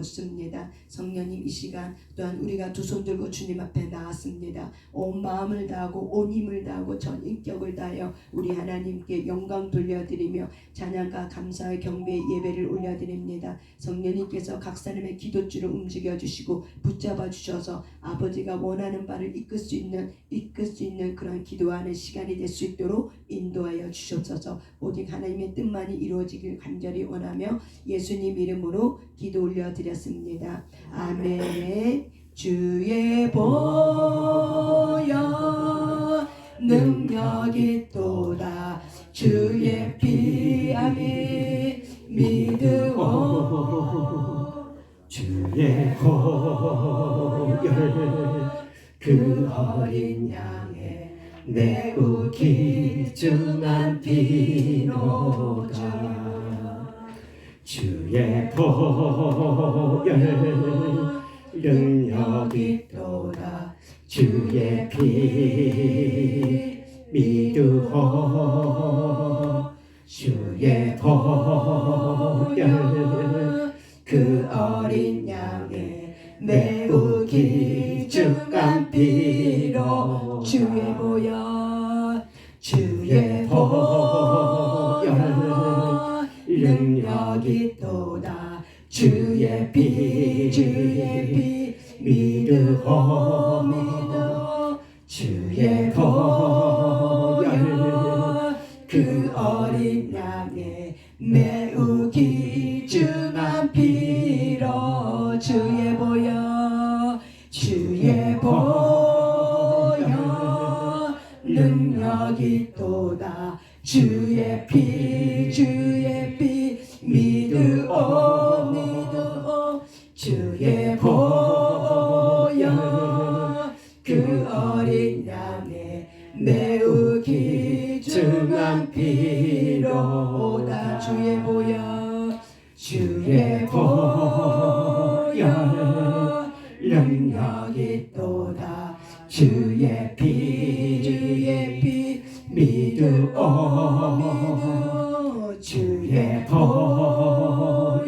묻습니다. 성령님, 이 시간 또한 우리가 두 손 들고 주님 앞에 나왔습니다. 온 마음을 다하고 온 힘을 다하고 전 인격을 다하여 우리 하나님께 영광 돌려드리며 찬양과 감사의 경배의 예배를 올려드립니다. 성령님께서 각 사람의 기도줄을 움직여 주시고 붙잡아 주셔서 아버지가 원하는 바를 이끌 수 있는 그런 기도하는 시간이 될 수 있도록 인도하여 주옵소서. 오직 하나님의 뜻만이 이루어지길 간절히 원하며 예수님 이름으로 기도 올려드렸습니다. 아멘. 주의 보혈 능력이 또다 주의 피함이 믿으오. 주의 보혈 그 어린 양의 매우 귀중한 피로다. 주의 보혈 능력이 또다 주의 피 믿으오. 주의 보혈 그 어린 양의 매우 귀중한 피로. 주의 보혈 주의 보혈 능력이 또다 주의 피 믿으오. 주의 보혈 그 어린 양의 매우 귀중한 피로. 주의 보혈 주의 보혈 능력이 또다 주의 피 믿으오. 주의 보혈 그 어린 양의 매우 귀중한 피로다. 주의 보혈 주의 보혈 능력이 또다 주의 피 믿으오. 주의 보혈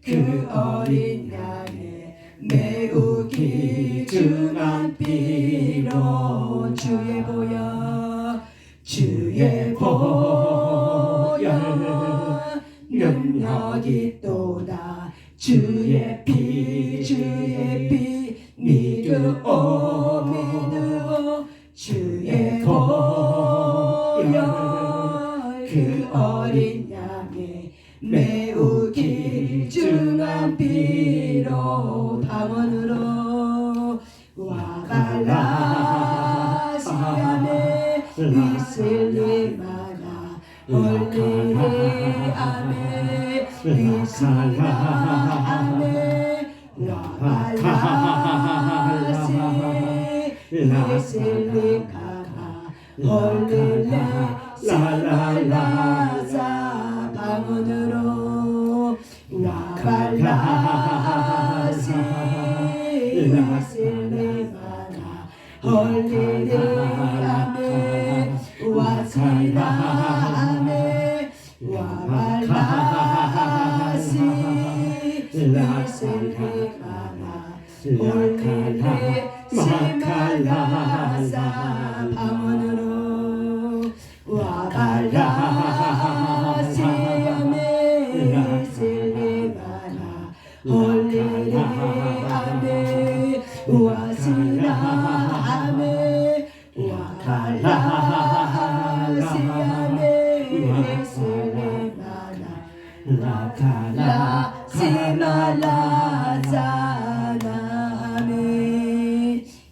그 어린 양의 매우 귀중한 피로. 주의 보혈 주의 보혈 능력이 또다 주의 피 믿으오. 주의 보혈 그 어린 양의 매우 귀중한 피로. 방언으로 와갈라 시아메 이슬리마나 올리리 아메 이슬리마 아메 와갈라 시 이슬리카마 올리리 라라라사. 방언으로 와갈라시 이슬리마나 홀리리 아메 와시라 아메 와갈라시 이슬리마나 홀리리 시말라사. 방언으로 와갈라시 아메 이슬리마나 홀리리 아메 와시라 아메 와갈라시 아메 이슬리마나 라갈라시 말라사나 아메.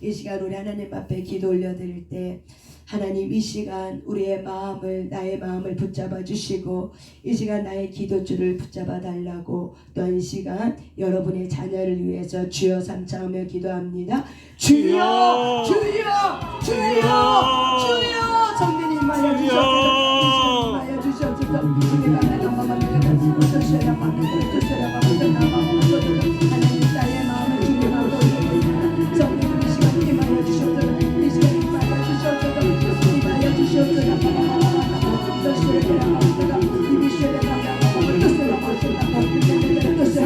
이 시간 우리 하나님 앞에 기도 올려드릴 때 하나님, 이 시간 우리의 마음을, 나의 마음을 붙잡아 주시고 이 시간 나의 기도줄을 붙잡아 달라고, 또한 이 시간 여러분의 자녀를 위해서 주여 삼창하며 기도합니다. 주여 주여 주여 주여. 성령님 임하여 주셔서 임하여 주셔서 하나님 나의 마음을 주님 앞에 성령님 이 시간 임하여 주셔서 이 시간 임하여 주셔서 임하여 주셔서 뜻을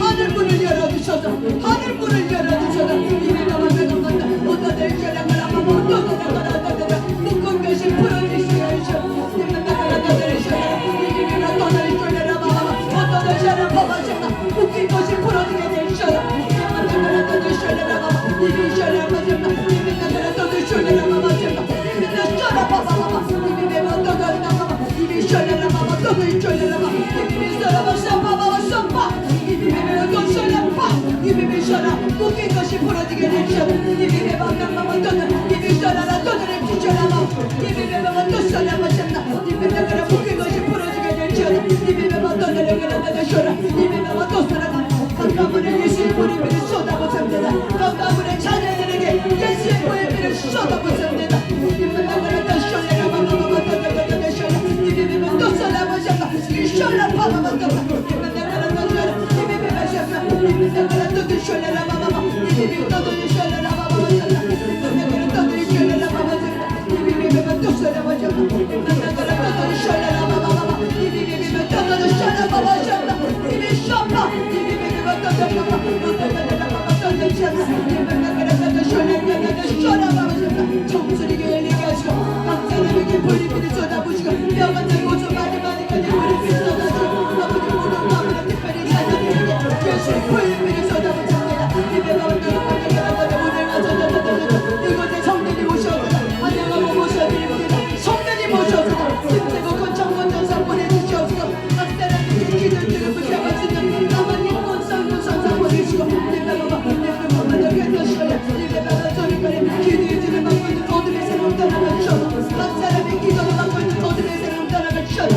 하늘문을 열어주셔서 하늘문을 열어주셔서 묶은 것이 풀어주시옵소서. 묶인 것이 풀어지게 되시옵소서. 묶인 것이 풀어지게 되시옵소서. 가까운에 예수의 보혈비를 쏟아부습니다. 가까운에 자녀들에게 예수의 보혈비를 쏟아부습니다. 정수리게 열리게 하시고 각 사람에게 보혈비를 쏟아부시고 명한테 고소 많이 보혈비를 쏟아주시고 아버지 모든 마음으로 특별히 자녀들에게 예수의 보혈비를 쏟아부십니다. 이곳에 성령이 오셔서 환영하고 모셔드립니다. 성령이 모셔서 힘세고 건창 전사 보내주시옵소서. 각 사람에게 기도를 들고 잡아주는 나만님 건상도 선사 보내시고 기도의 줄을 막고 있는 어둠의 새로운 따라가 주셔서 각 사람의 기도를 막고 있는 어둠의 새로운 따라가 주셔서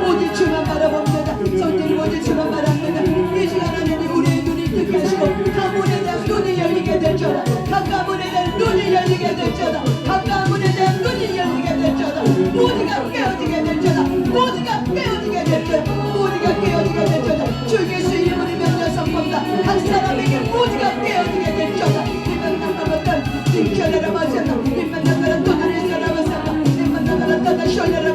오직 주만 바라봅니다. 성령님 오직 주만 바랍니다. 이 시간 하나님 우리의 눈이 뜨게 하시고 가문에 대한 눈이 열리게 될지어다. 가문에 대한 눈이 열리게 될지어다. 가문에 대한 눈이 열리게 될지어다. 모두가 깨어지게 될지어다. 모두가 깨어지게 될지어다. 모두가 깨어지게 될지어다. 주 예수 이름으로 명령선포합니다. 한 사람에게 모두가 깨어지게 될지어다. 이만 나가봤던 지켜내라 마셨다. 이만 나가라 또다리 살아봤다. 이만 나가라 또다 쉬어내라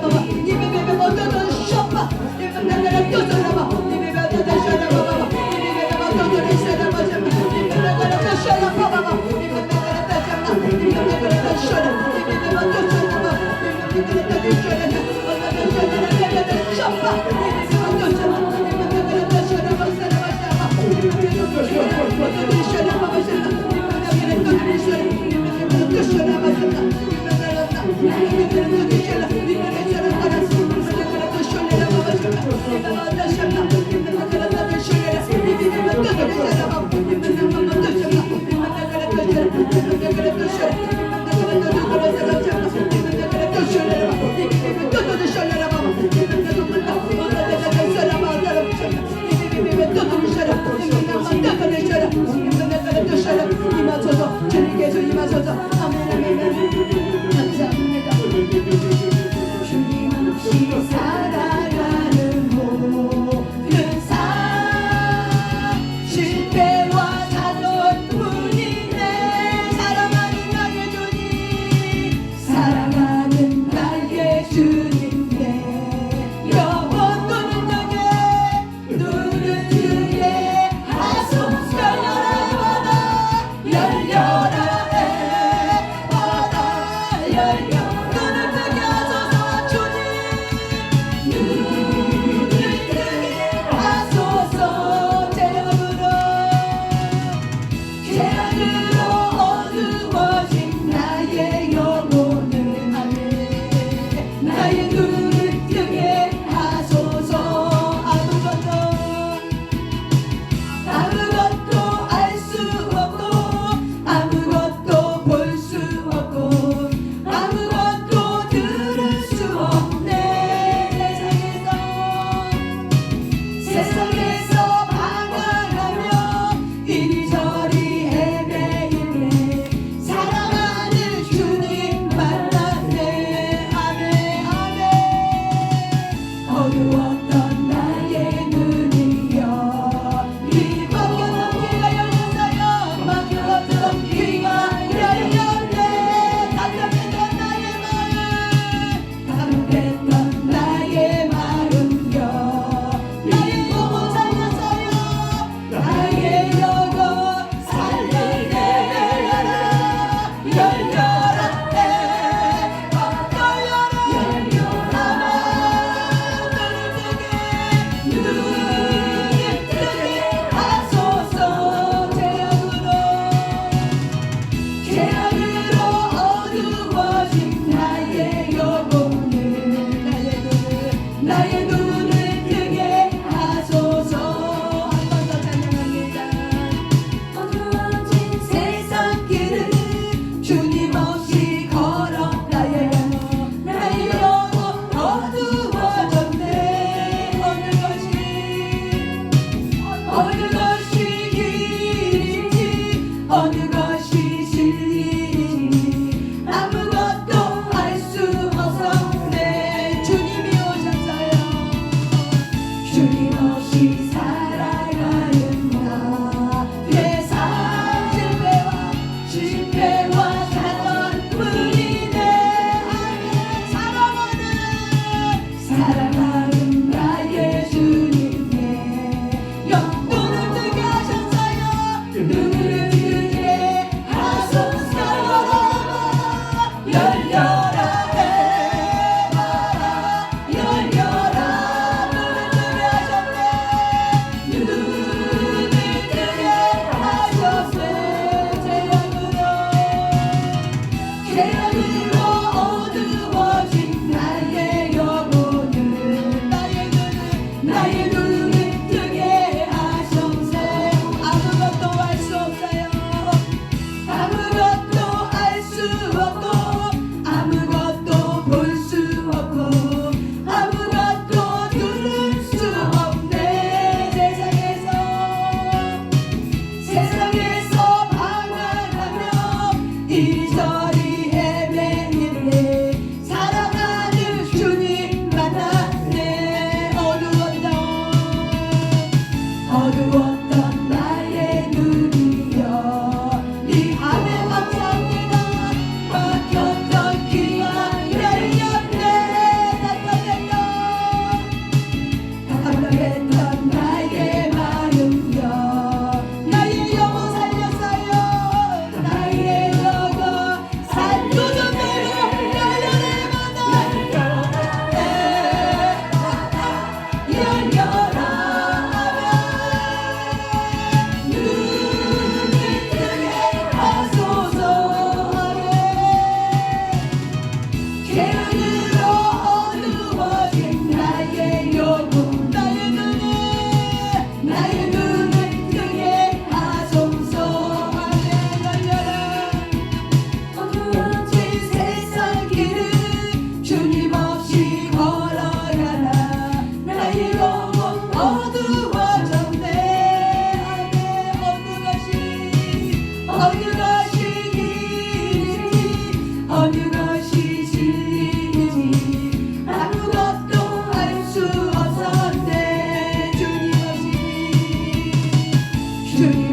이베베베 어떠던 쇼파 이만 나가라 또다라봐. 이베베 어떠던 쇼라봐봐. 이베베베 어떠던 이사라봐봐. 이만 나가라 또 쇼라봐봐. 이만 나가라 또 잡나. 이만 나가라 또 쇼라. 이베베 어떠던 쇼라봐. 이만 나가라 또 쇼라. 어떠던 쇼라라 또 쇼파. 이베베 어떠던 쇼라. 이만 나가라 또 쇼라봐. 사라봐봐. 어떠던 쇼라봐봐. 이만 나가라 또 쇼라. 이만 나가라 또 쇼라봐봐. 이만 나가라 또 쇼라. 임하소서 주님께서 임하소서 아멘 아멘 감사합니다. 주님 없이 살아가는 모든 삶 실패와 단언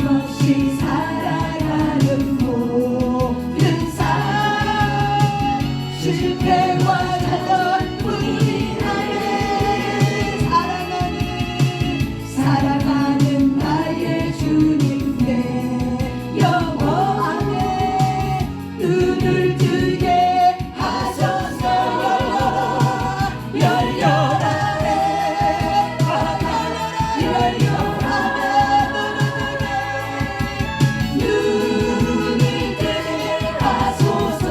끊임없이 살아가는 모든 삶 실패와 자전 우리 안에 사랑하는 나의 주님께 영원하게 눈을 뜨게 하소서. 열려라 눈을 뜨게 하소서.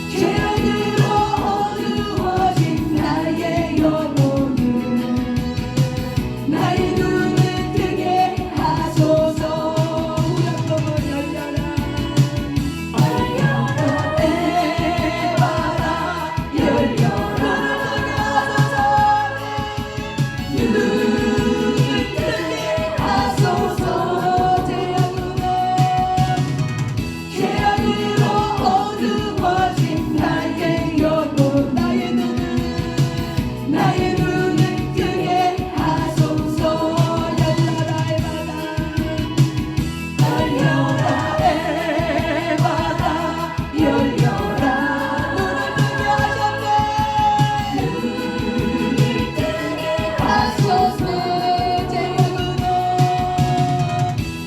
죄악으로 어두워진 나의 영혼을 나의 눈을 뜨게 하소서. 우리 한번 열려라 에바라 열려라 눈을 뜨게 하소서. 죄악으로 어두워진 나의 영혼 나의 눈을 뜨게 하소서. 열려라 에바다 열려라 눈을 뜨게 하소서.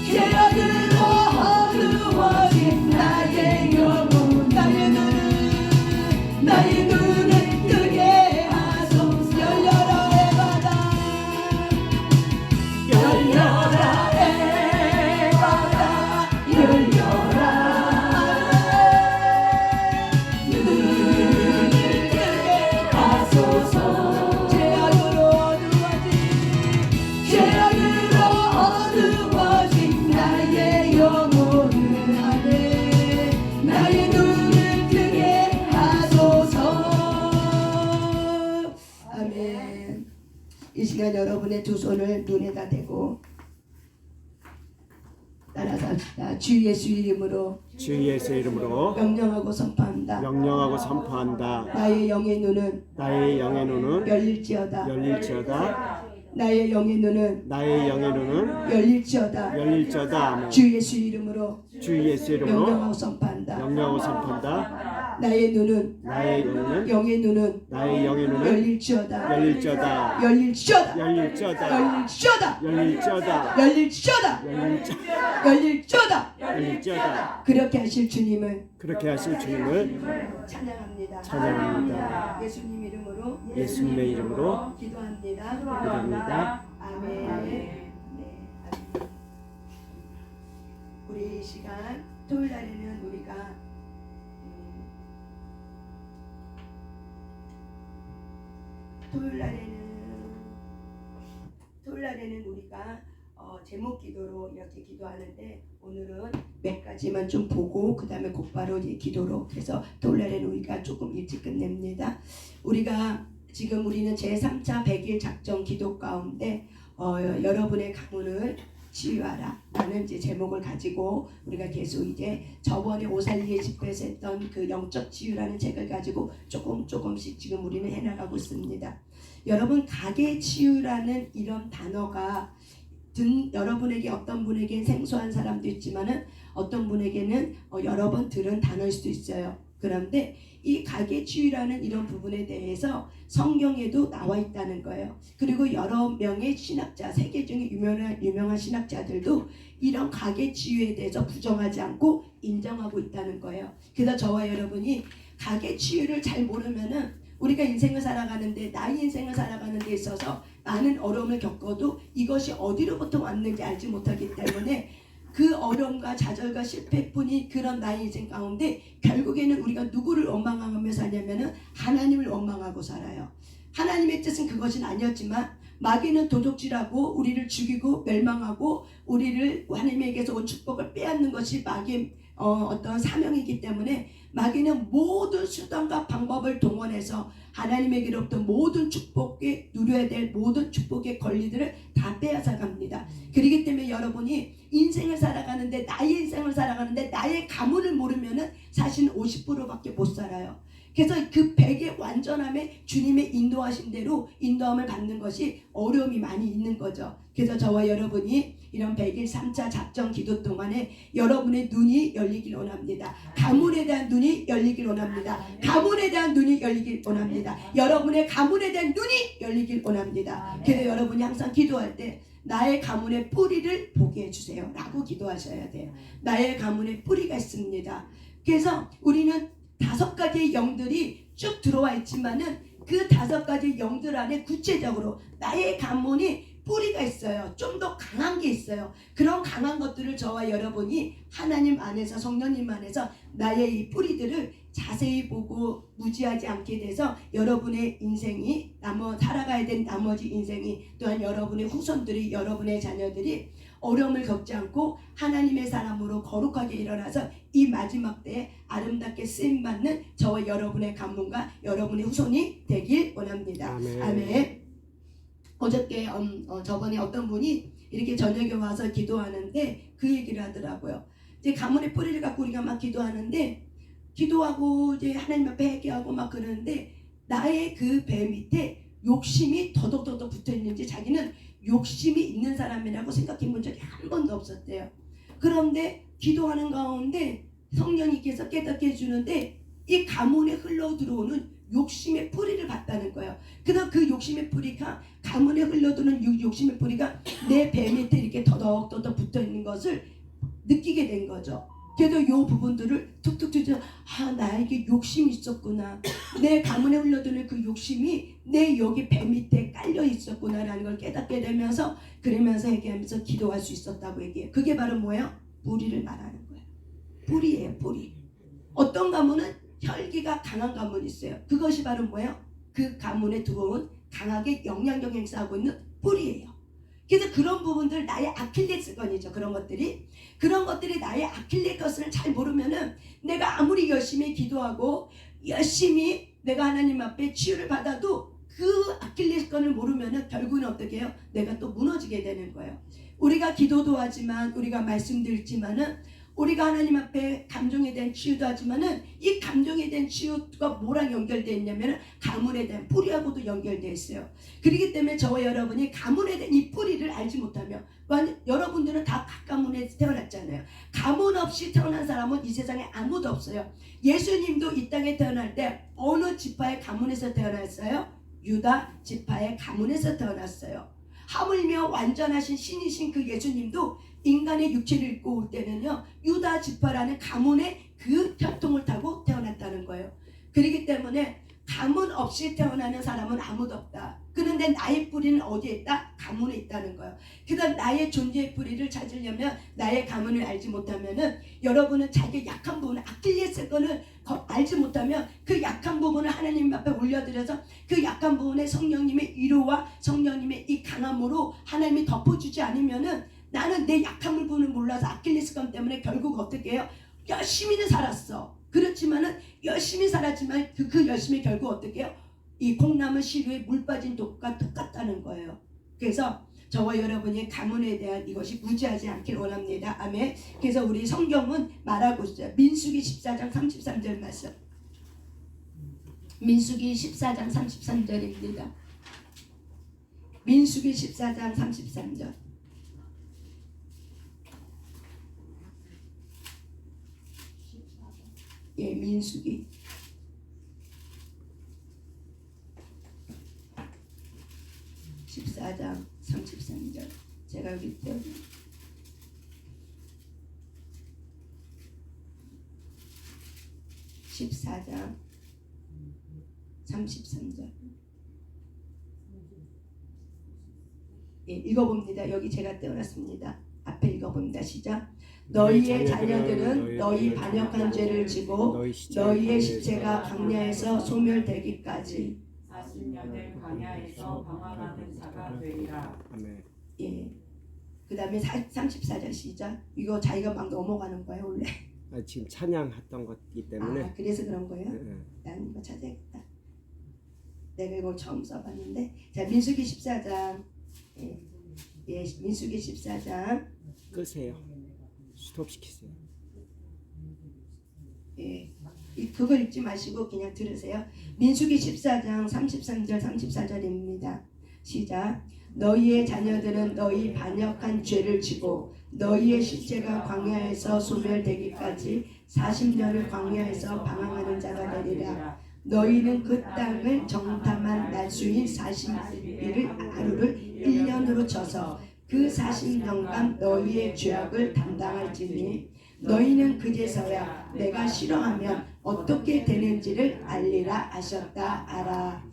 죄악으로 어두워진 나의 영혼 나의 눈을 뜨게 하소서. 열려라 에바다 열려라 에바다 열려라 눈을 뜨게 하소서. 죄악으로 어두워진 나의 영혼을 나의 눈을 뜨게 하소서. 아멘. 이 시간 여러분의 두 손을 눈에다 대고 따라서 합시다. 주 예수 이름으로 주 예수 이름으로 명령하고 선포한다. 명령하고 선포한다. 나의 영의 눈은 나의 영의 눈은 열릴지어다. 나의 영의 눈은 나의 영의 눈은 열릴지어다. 아멘. 주 예수 이름으로 주 예수 이름으로 명령하고 선포한다. 명령하고 선포한다. 나의 눈은 나의 영은 영의 눈은 나의 영의 눈은 열릴지어다. 열릴지어다. 열릴지어다. 열릴지어다. 열릴지어다. 열릴지어다. 열릴지어다. 열릴지어다. 그렇게 하실 주님을 그렇게 하실 주님을 찬양합니다. 찬양합니다. 예수님 이름으로 예수님의 이름으로 기도합니다. 기도합니다. 아멘. 네, 아멘. 우리 이 시간 토요일 날에는 우리가 토요일 날에는 우리가 제목 기도로 이렇게 기도하는데 오늘은 몇 가지만 좀 보고 그 다음에 곧바로 이제 기도로 해서 토요일 날에는 우리가 조금 일찍 끝냅니다. 우리가 지금 우리는 제3차 100일 작정 기도 가운데 여러분의 가문을 치유하라 라는 이제 제목을 가지고 우리가 계속 이제 저번에 오살리의 집회에서 했던 그 영적 치유라는 책을 가지고 조금씩 지금 우리는 해나가고 있습니다. 여러분 가게 치유라는 이런 단어가 여러분에게 어떤 분에게 생소한 사람도 있지만은 어떤 분에게는 여러 번 들은 단어일 수도 있어요. 그런데 이 가게 치유라는 이런 부분에 대해서 성경에도 나와 있다는 거예요. 그리고 여러 명의 신학자, 세계 중에 유명한 신학자들도 이런 가게 치유에 대해서 부정하지 않고 인정하고 있다는 거예요. 그래서 저와 여러분이 가게 치유를 잘 모르면은 우리가 인생을 살아가는데 나의 인생을 살아가는 데 있어서 많은 어려움을 겪어도 이것이 어디로부터 왔는지 알지 못하기 때문에 그 어려움과 좌절과 실패뿐인 그런 나의 인생 가운데 결국에는 우리가 누구를 원망하며 사냐면은 하나님을 원망하고 살아요. 하나님의 뜻은 그것은 아니었지만 마귀는 도둑질하고 우리를 죽이고 멸망하고 우리를 하나님에게서 온 축복을 빼앗는 것이 마귀의 어떤 사명이기 때문에 마귀는 모든 수단과 방법을 동원해서 하나님에게로부터 모든 축복에 누려야 될 모든 축복의 권리들을 다 빼앗아 갑니다. 그렇기 때문에 여러분이 인생을 살아가는데 나의 인생을 살아가는데 나의 가문을 모르면은 사실은 50%밖에 못 살아요. 그래서 그 100의 완전함에 주님의 인도하신 대로 인도함을 받는 것이 어려움이 많이 있는 거죠. 그래서 저와 여러분이 이런 100일 3차 작정 기도 동안에 여러분의 눈이 열리길 원합니다. 가문에 대한 눈이 열리길 원합니다. 가문에 대한 눈이 열리길 원합니다. 여러분의 가문에 대한 눈이 열리길 원합니다. 그래서 여러분이 항상 기도할 때 나의 가문의 뿌리를 보게 해주세요 라고 기도하셔야 돼요. 나의 가문에 뿌리가 있습니다. 그래서 우리는 5가지의 영들이 쭉 들어와 있지만은 그 5가지 영들 안에 구체적으로 나의 가문이 뿌리가 있어요. 좀 더 강한 게 있어요. 그런 강한 것들을 저와 여러분이 하나님 안에서 성령님 안에서 나의 이 뿌리들을 자세히 보고 무지하지 않게 돼서 여러분의 인생이 살아가야 된 나머지 인생이 또한 여러분의 후손들이 여러분의 자녀들이 어려움을 겪지 않고 하나님의 사람으로 거룩하게 일어나서 이 마지막 때에 아름답게 쓰임받는 저와 여러분의 가문과 여러분의 후손이 되길 원합니다. 아멘. 아멘. 어저께 저번에 어떤 분이 이렇게 저녁에 와서 기도하는데 그 얘기를 하더라고요. 이제 가문의 뿌리를 갖고 우리가 막 기도하는데 기도하고 이제 하나님 앞에 회개하고 막 그러는데 나의 그 배 밑에 욕심이 더덕더덕 붙어 있는지 자기는 욕심이 있는 사람이라고 생각해 본 적이 한 번도 없었대요. 그런데 기도하는 가운데 성령님께서 깨닫게 해주는데 이 가문에 흘러 들어오는 욕심의 뿌리를 봤다는 거예요. 그래서 그 욕심의 뿌리가 가문에 흘러드는 욕심의 뿌리가 내 배 밑에 이렇게 더덕더덕 붙어 있는 것을 느끼게 된 거죠. 그래서 이 부분들을 툭툭 툭툭 나에게 욕심이 있었구나. 내 가문에 흘러드는 그 욕심이 내 여기 배 밑에 깔려 있었구나라는 걸 깨닫게 되면서 그러면서 얘기하면서 기도할 수 있었다고 얘기해요. 그게 바로 뭐예요? 뿌리를 말하는 거예요. 뿌리예요, 뿌리. 어떤 가문은 혈기가 강한 가문이 있어요. 그것이 바로 뭐예요? 그 가문에 들어온 강하게 영향력 행사하고 있는 뿌리예요. 그래서 그런 부분들 나의 아킬레스건이죠. 그런 것들이 나의 아킬레스건을 잘 모르면은 내가 아무리 열심히 기도하고 열심히 내가 하나님 앞에 치유를 받아도 그 아킬레스건을 모르면은 결국은 어떻게 해요? 내가 또 무너지게 되는 거예요. 우리가 기도도 하지만 우리가 말씀도 읽지만은 우리가 하나님 앞에 감정에 대한 치유도 하지만은 이 감정에 대한 치유가 뭐랑 연결되어 있냐면 가문에 대한 뿌리하고도 연결되어 있어요. 그렇기 때문에 저와 여러분이 가문에 대한 이 뿌리를 알지 못하며 여러분들은 다 가문에서 태어났잖아요. 가문 없이 태어난 사람은 이 세상에 아무도 없어요. 예수님도 이 땅에 태어날 때 어느 지파의 가문에서 태어났어요? 유다 지파의 가문에서 태어났어요. 하물며 완전하신 신이신 그 예수님도 인간의 육체를 입고 올 때는요 유다 지파라는 가문의 그 혈통을 타고 태어났다는 거예요. 그렇기 때문에 가문 없이 태어나는 사람은 아무도 없다. 그런데 나의 뿌리는 어디에 있다? 가문에 있다는 거예요. 그래서 나의 존재의 뿌리를 찾으려면 나의 가문을 알지 못하면은 여러분은 자기의 약한 부분 아킬레스건을 알지 못하면 그 약한 부분을 하나님 앞에 올려드려서 그 약한 부분에 성령님의 위로와 성령님의 이 강함으로 하나님이 덮어주지 않으면은 나는 내 약한 부분을 몰라서 아킬레스건 때문에 결국 어떻게 해요? 열심히는 살았어. 그렇지만은 열심히 살았지만 그 열심히 결국 어떻게 해요? 이 콩나물 시루에 물 빠진 독과 똑같다는 거예요. 그래서 저와 여러분의 가문에 대한 이것이 무지하지 않길 원합니다. 아멘. 그래서 우리 성경은 말하고 있어요. 민수기 14장 33절 말씀. 민수기 14장 33절입니다. 민수기 14장 33절. 예, 민수기 14장 33절. 제가 여기 때 14장 33절. 예, 읽어봅니다. 여기 제가 떼어놨습니다. 앞에 읽어봅니다. 시작. 너희의 자녀들은 너희 반역한 죄를 지고 너희의 시체가 광야에서 소멸되기까지 40년을 광야에서 방황하는 자가 되리라. 아멘. 예. 그 다음에 34절 시작. 이거 자기가 막 넘어가는 거예요 원래. 지금 찬양했던 것이기 때문에. 아 그래서 그런 거예요? 네. 난 이거 찾아야겠다. 내가 이걸 처음 써봤는데. 자 민수기 14장. 예, 민수기 14장. 끄세요. 스톱 시키세요. 예. 그거 읽지 마시고 그냥 들으세요. 민수기 14장 33절 34절입니다. 시작. 너희의 자녀들은 너희 반역한 죄를 지고 너희의 시체가 광야에서 소멸되기까지 40년을 광야에서 방황하는 자가 되리라. 너희는 그 땅을 정탐한 날수인 40일을 하루를 1년으로 쳐서 그 40년간 너희의 죄악을 담당할지니 너희는 그제서야 내가 싫어하면 어떻게 되는지를 알리라 하셨다. 알아.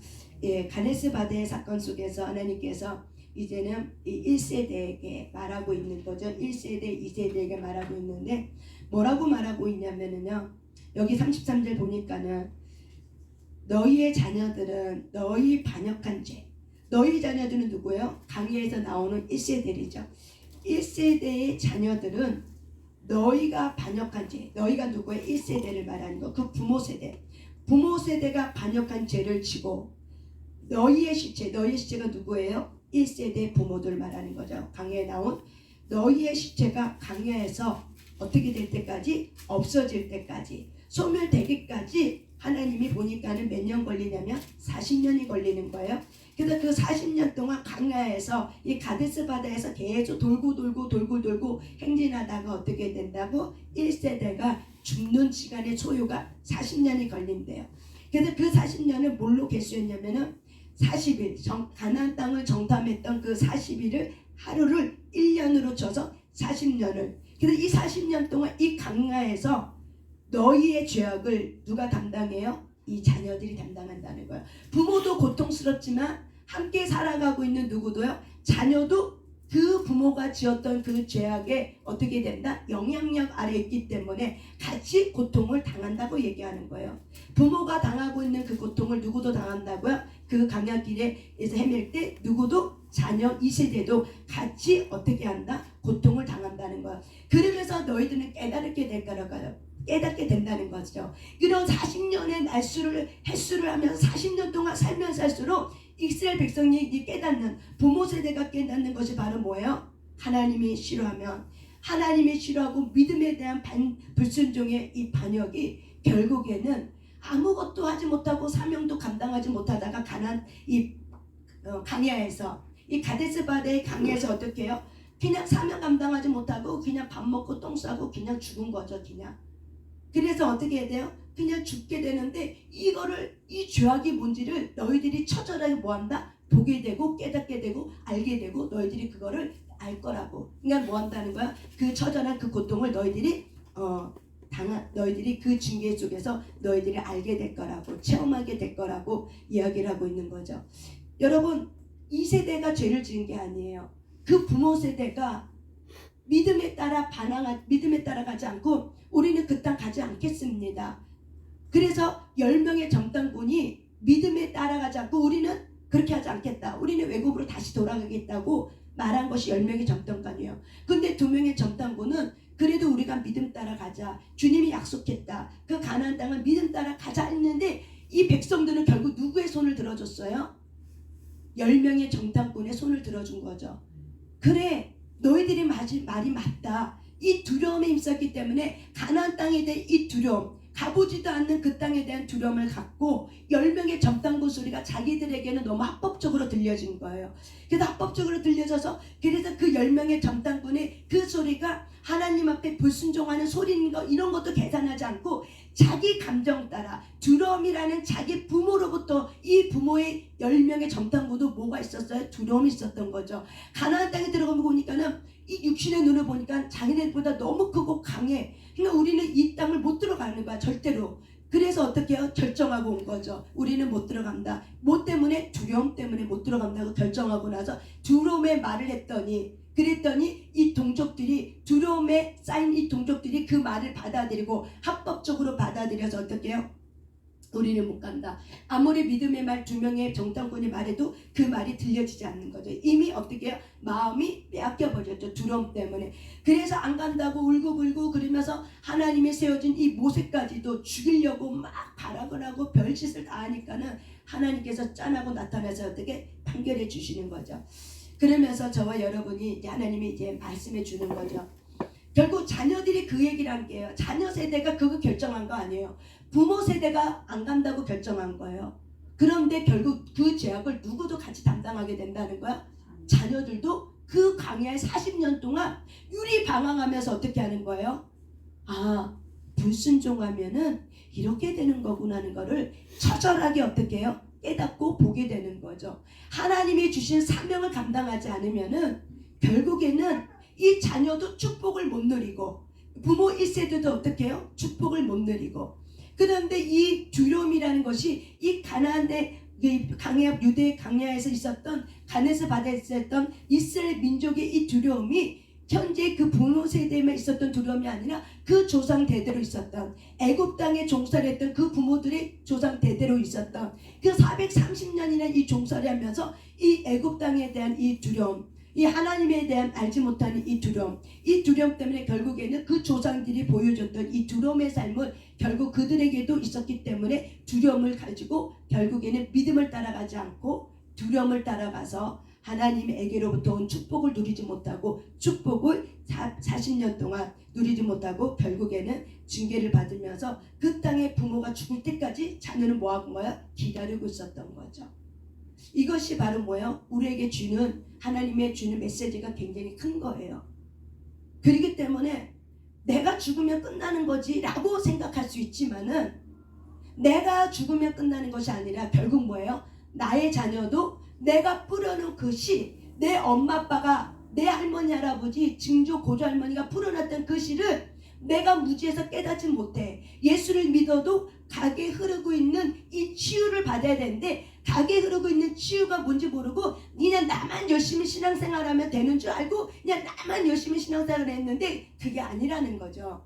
예, 가데스 바네의 사건 속에서 하나님께서 이제는 이 1세대에게 말하고 있는 거죠. 1세대, 2세대에게 말하고 있는데 뭐라고 말하고 있냐면요. 여기 33절 보니까는 너희의 자녀들은 너희 반역한 죄. 너희 자녀들은 누구예요? 강의에서 나오는 1세대이죠. 1세대의 자녀들은 너희가 반역한 죄. 너희가 누구예요? 1세대를 말하는 거. 그 부모 세대. 부모 세대가 반역한 죄를 지고 너희의 시체. 너희의 시체가 누구예요? 1세대 부모들 말하는 거죠. 강의에 나온 너희의 시체가 강야에서 어떻게 될 때까지? 없어질 때까지, 소멸되기까지 하나님이 보니까는 몇 년 걸리냐면 40년이 걸리는 거예요. 그래서 그 40년 동안 강야에서 이 가데스 바다에서 계속 돌고 행진하다가 어떻게 된다고? 1세대가 죽는 시간의 소요가 40년이 걸린대요. 그래서 그 40년을 뭘로 계수했냐면은 40일 가나안 땅을 정탐했던 그 40일을 하루를 1년으로 쳐서 40년을. 그래서 이 40년 동안 이 강야에서 너희의 죄악을 누가 담당해요? 이 자녀들이 담당한다는 거예요. 부모도 고통스럽지만 함께 살아가고 있는 누구도요? 자녀도 그 부모가 지었던 그 죄악에 어떻게 된다? 영향력 아래 있기 때문에 같이 고통을 당한다고 얘기하는 거예요. 부모가 당하고 있는 그 고통을 누구도 당한다고요? 그 강야길에서 헤맬 때 누구도 자녀 2세대도 같이 어떻게 한다? 고통을 당한다는 거예요. 그러면서 너희들은 깨닫게 될 거라고요. 깨닫게 된다는 거죠. 이런 40년의 횟수를 하면서 40년 동안 살면 살수록 이스라엘 백성이 깨닫는, 부모 세대가 깨닫는 것이 바로 뭐예요? 하나님이 싫어하면, 하나님이 싫어하고 믿음에 대한 불순종의 이 반역이 결국에는 아무것도 하지 못하고 사명도 감당하지 못하다가 강야에서, 이 가데스 바다의 강야에서 어떻게 해요? 그냥 사명 감당하지 못하고 그냥 밥 먹고 똥 싸고 그냥 죽은 거죠. 그냥. 그래서 어떻게 해야 돼요? 그냥 죽게 되는데 이 죄악이 뭔지를 너희들이 처절하게 뭐한다? 보게 되고 깨닫게 되고 알게 되고 너희들이 그거를 알 거라고. 그러니까 뭐 한다는 거야? 그 처절한 그 고통을 너희들이 너희들이 그 징계 속에서 너희들이 알게 될 거라고, 체험하게 될 거라고 이야기를 하고 있는 거죠. 여러분, 이 세대가 죄를 지은 게 아니에요. 그 부모 세대가 믿음에 따라가지 않고 우리는 그 땅 가지 않겠습니다. 그래서 10명의 정탐꾼이 믿음에 따라가지 않고 우리는 그렇게 하지 않겠다. 우리는 외국으로 다시 돌아가겠다고 말한 것이 10명의 정탐꾼이에요. 근데 2명의 정탐꾼은 그래도 우리가 믿음 따라가자. 주님이 약속했다. 그 가나안 땅을 믿음 따라가자 했는데 이 백성들은 결국 누구의 손을 들어줬어요? 10명의 정탐꾼의 손을 들어준 거죠. 그래, 너희들이 말이 맞다. 이 두려움에 힘썼기 때문에 가나안 땅에 대한 이 두려움, 가보지도 않는 그 땅에 대한 두려움을 갖고 10명의 정탐꾼 소리가 자기들에게는 너무 합법적으로 들려진 거예요. 그래서 합법적으로 들려져서 그래서 그 10명의 정탐꾼의 그 소리가 하나님 앞에 불순종하는 소리인 거 이런 것도 계산하지 않고 자기 감정 따라 두려움이라는 자기 부모로부터 이 부모의 10명의 정탐꾼도 뭐가 있었어요? 두려움이 있었던 거죠. 가나안 땅에 들어가면 보니까는 이 육신의 눈을 보니까 자기네보다 너무 크고 강해. 그러니까 우리는 이 땅을 못 들어가는 거야 절대로. 그래서 어떻게 해요? 결정하고 온 거죠. 우리는 못 들어간다. 뭐 때문에? 두려움 때문에 못 들어간다고 결정하고 나서 두려움의 말을 그랬더니 이 동족들이 두려움에 쌓인 이 동족들이 그 말을 받아들이고 합법적으로 받아들여서 어떻게 해요? 우리는 못 간다. 아무리 믿음의 말 2명의 정탐꾼이 말해도 그 말이 들려지지 않는 거죠. 이미 어떻게 해요? 마음이 빼앗겨버렸죠. 두려움 때문에. 그래서 안 간다고 울고불고 그러면서 하나님이 세워진 이 모세까지도 죽이려고 막 발악을 하고 별짓을 다 하니까는 하나님께서 짠하고 나타나서 어떻게 판결해 주시는 거죠. 그러면서 저와 여러분이 이제 하나님이 이제 말씀해 주는 거죠. 결국 자녀들이 그 얘기를 한 게요. 자녀 세대가 그거 결정한 거 아니에요. 부모 세대가 안 간다고 결정한 거예요. 그런데 결국 그 죄악을 누구도 같이 담당하게 된다는 거야. 자녀들도 그 광야에 40년 동안 유리 방황하면서 어떻게 하는 거예요? 아, 불순종하면은 이렇게 되는 거구나 하는 거를 처절하게 어떻게 해요? 깨닫고 보게 되는 거죠. 하나님이 주신 사명을 감당하지 않으면은 결국에는 이 자녀도 축복을 못 누리고 부모 1세대도 어떻게 해요? 축복을 못 누리고. 그런데 이 두려움이라는 것이 이 가나안의 강야, 유대 강야에서 있었던 가나안에서 받았었던 이스라엘 민족의 이 두려움이 현재 그 부모 세대에만 있었던 두려움이 아니라 그 조상 대대로 있었던 애굽 땅에 종살이 했던 그 부모들의 조상 대대로 있었던 그 430년이나 이 종살이 하면서 이 애굽 땅에 대한 이 두려움, 이 하나님에 대한 알지 못하는 이 두려움 때문에 결국에는 그 조상들이 보여줬던 이 두려움의 삶을 결국 그들에게도 있었기 때문에 두려움을 가지고 결국에는 믿음을 따라가지 않고 두려움을 따라가서 하나님에게로부터 온 축복을 누리지 못하고 축복을 40년 동안 누리지 못하고 결국에는 징계를 받으면서 그 땅의 부모가 죽을 때까지 자녀는 뭐하고 거야? 기다리고 있었던 거죠. 이것이 바로 뭐예요? 우리에게 주는 하나님의 주는 메시지가 굉장히 큰 거예요. 그렇기 때문에 내가 죽으면 끝나는 거지 라고 생각할 수 있지만은 내가 죽으면 끝나는 것이 아니라 결국 뭐예요? 나의 자녀도 내가 뿌려놓은 그 씨, 내 엄마 아빠가 내 할머니 할아버지 증조 고조 할머니가 뿌려놨던 그 씨를 내가 무지해서 깨닫지 못해. 예수를 믿어도 가게 흐르고 있는 이 치유를 받아야 되는데 가게 흐르고 있는 치유가 뭔지 모르고 그냥 나만 열심히 신앙생활하면 되는 줄 알고 그냥 나만 열심히 신앙생활을 했는데 그게 아니라는 거죠.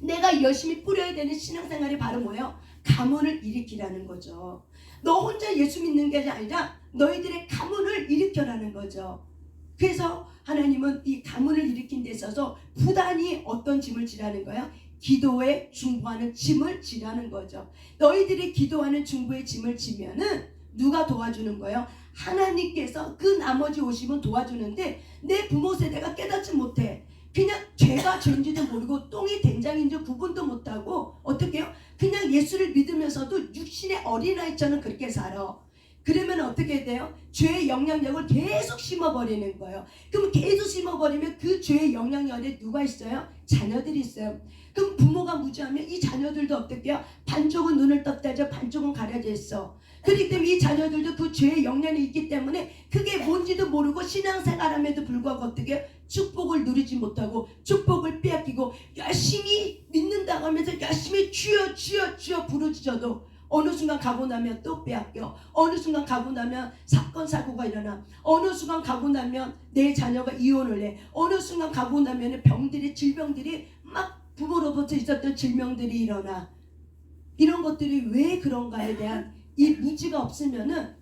내가 열심히 뿌려야 되는 신앙생활이 바로 뭐예요? 가문을 일으키라는 거죠. 너 혼자 예수 믿는 게 아니라 너희들의 가문을 일으켜라는 거죠. 그래서 하나님은 이 가문을 일으킨 데 있어서 부단히 어떤 짐을 지라는 거야? 기도에 중보하는 짐을 지라는 거죠. 너희들이 기도하는 중보의 짐을 지면은 누가 도와주는 거예요? 하나님께서 그 나머지 50은 도와주는데 내 부모 세대가 깨닫지 못해. 그냥 죄가 죄인지도 모르고 똥이 된장인지 구분도 못하고 어떻게 해요? 그냥 예수를 믿으면서도 육신의 어린아이처럼 그렇게 살아. 그러면 어떻게 돼요? 죄의 영향력을 계속 심어버리는 거예요. 그럼 계속 심어버리면 그 죄의 영향력에 누가 있어요? 자녀들이 있어요. 그럼 부모가 무지하면 이 자녀들도 어떻게 해요? 반쪽은 눈을 떴다죠, 반쪽은 가려져 있어. 그렇기 때문에 이 자녀들도 그 죄의 영향이 있기 때문에 그게 뭔지도 모르고 신앙생활함에도 불구하고 어떻게 해요? 축복을 누리지 못하고 축복을 빼앗기고 열심히 믿는다고 하면서 열심히 주여 주여 주여 부르짖어도 어느 순간 가고 나면 또 빼앗겨. 어느 순간 가고 나면 사건 사고가 일어나. 어느 순간 가고 나면 내 자녀가 이혼을 해. 어느 순간 가고 나면 병들이 질병들이 막 부모로부터 있었던 질병들이 일어나. 이런 것들이 왜 그런가에 대한 이 무지가 없으면은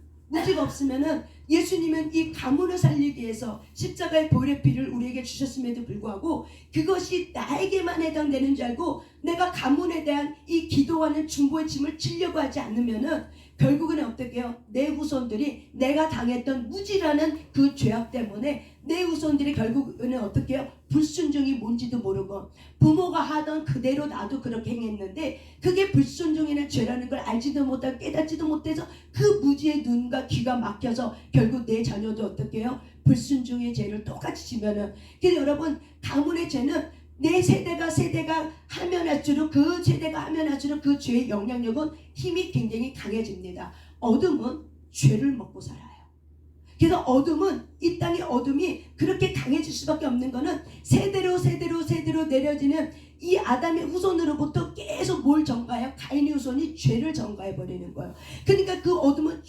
예수님은 이 가문을 살리기 위해서 십자가의 보혈의 피를 우리에게 주셨음에도 불구하고 그것이 나에게만 해당되는 줄 알고 내가 가문에 대한 이 기도하는 중보의 짐을 지려고 하지 않으면은 결국은 어떻게 해요? 내 후손들이 내가 당했던 무지라는 그 죄악 때문에 내 후손들이 결국은 어떻게 해요? 불순종이 뭔지도 모르고 부모가 하던 그대로 나도 그렇게 행했는데 그게 불순종이라는 죄라는 걸 알지도 못하고 깨닫지도 못해서 그 무지의 눈과 귀가 막혀서 결국 내 자녀도 어떻게 해요? 불순종의 죄를 똑같이 지면은. 그래서 여러분 가문의 죄는 내 세대가 하면 할수록 그 세대가 하면 할수록 그 죄의 영향력은 힘이 굉장히 강해집니다. 어둠은 죄를 먹고 살아요. 그래서 어둠은 이 땅의 어둠이 그렇게 강해질 수밖에 없는 거는 세대로 내려지는 이 아담의 후손으로부터 계속 뭘 전가해요? 가인의 후손이 죄를 전가해 버리는 거예요. 그러니까 그 어둠은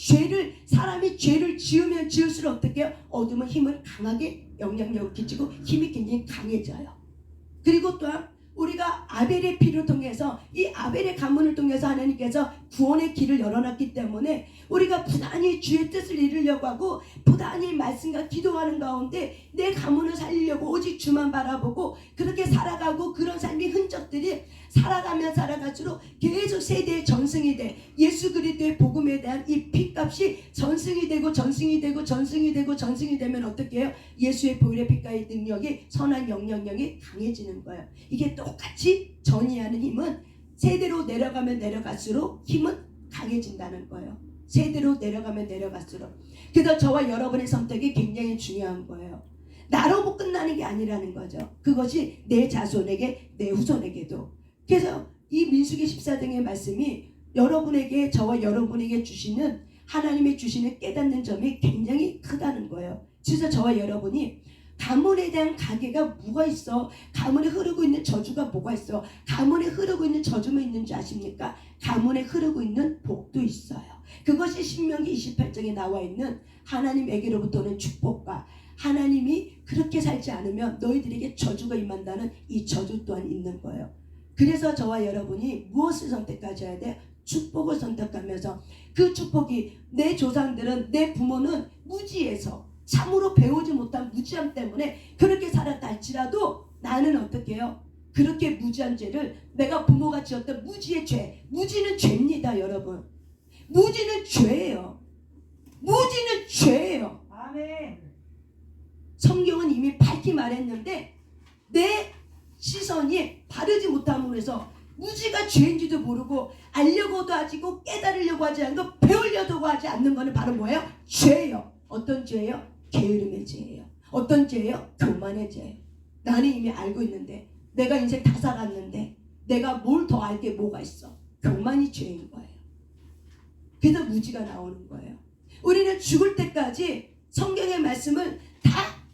사람이 죄를 지으면 지을수록 어떻게 해요? 어둠은 힘을 강하게 영향력을 끼치고 힘이 굉장히 강해져요. 그리고 또한 우리가 아벨의 피를 통해서 이 아벨의 가문을 통해서 하나님께서 구원의 길을 열어놨기 때문에 우리가 부단히 주의 뜻을 이루려고 하고 부단히 말씀과 기도하는 가운데 내 가문을 살리려고 오직 주만 바라보고 그렇게 살아가고 그런 삶의 흔적들이 살아가면 살아갈수록 계속 세대의 전승이 돼. 예수 그리스도의 복음에 대한 이 피값이 전승이 되고 전승이 되고 전승이 되고 전승이 되면 어떻게 해요? 예수의 보혈의 피가의 능력이 선한 영향력이 강해지는 거예요. 이게 똑같이 전이하는 힘은 세대로 내려가면 내려갈수록 힘은 강해진다는 거예요. 세대로 내려가면 내려갈수록. 그래서 저와 여러분의 선택이 굉장히 중요한 거예요. 나로 끝나는 게 아니라는 거죠. 그것이 내 자손에게 내 후손에게도. 그래서 이 민수기 14장의 말씀이 여러분에게 저와 여러분에게 주시는 하나님의 주시는 깨닫는 점이 굉장히 크다는 거예요. 그래서 저와 여러분이 가문에 대한 가계가 뭐가 있어? 가문에 흐르고 있는 저주가 뭐가 있어? 가문에 흐르고 있는 저주만 있는 줄 아십니까? 가문에 흐르고 있는 복도 있어요. 그것이 신명기 28장에 나와 있는 하나님에게로부터 오는 축복과 하나님이 그렇게 살지 않으면 너희들에게 저주가 임한다는 이 저주 또한 있는 거예요. 그래서 저와 여러분이 무엇을 선택하셔야 돼? 축복을 선택하면서 그 축복이 내 조상들은 내 부모는 무지해서 참으로 배우지 못한 무지함 때문에 그렇게 살았다 할지라도 나는 어떻게 해요? 그렇게 무지한 죄를 내가 부모가 지었던 무지의 죄. 무지는 죄입니다, 여러분. 무지는 죄예요. 무지는 죄예요. 아멘. 성경은 이미 밝히 말했는데 내 시선이 바르지 못함으로 해서 무지가 죄인지도 모르고 알려고도 하지고 깨달으려고 하지 않고 배우려고 하지 않는 것은 바로 뭐예요? 죄예요. 어떤 죄예요? 게으름의 죄예요. 어떤 죄예요? 교만의 죄예요. 나는 이미 알고 있는데 내가 인생 다 살았는데 내가 뭘 더 알 게 뭐가 있어? 교만이 죄인 거예요. 그래서 무지가 나오는 거예요. 우리는 죽을 때까지 성경의 말씀을 다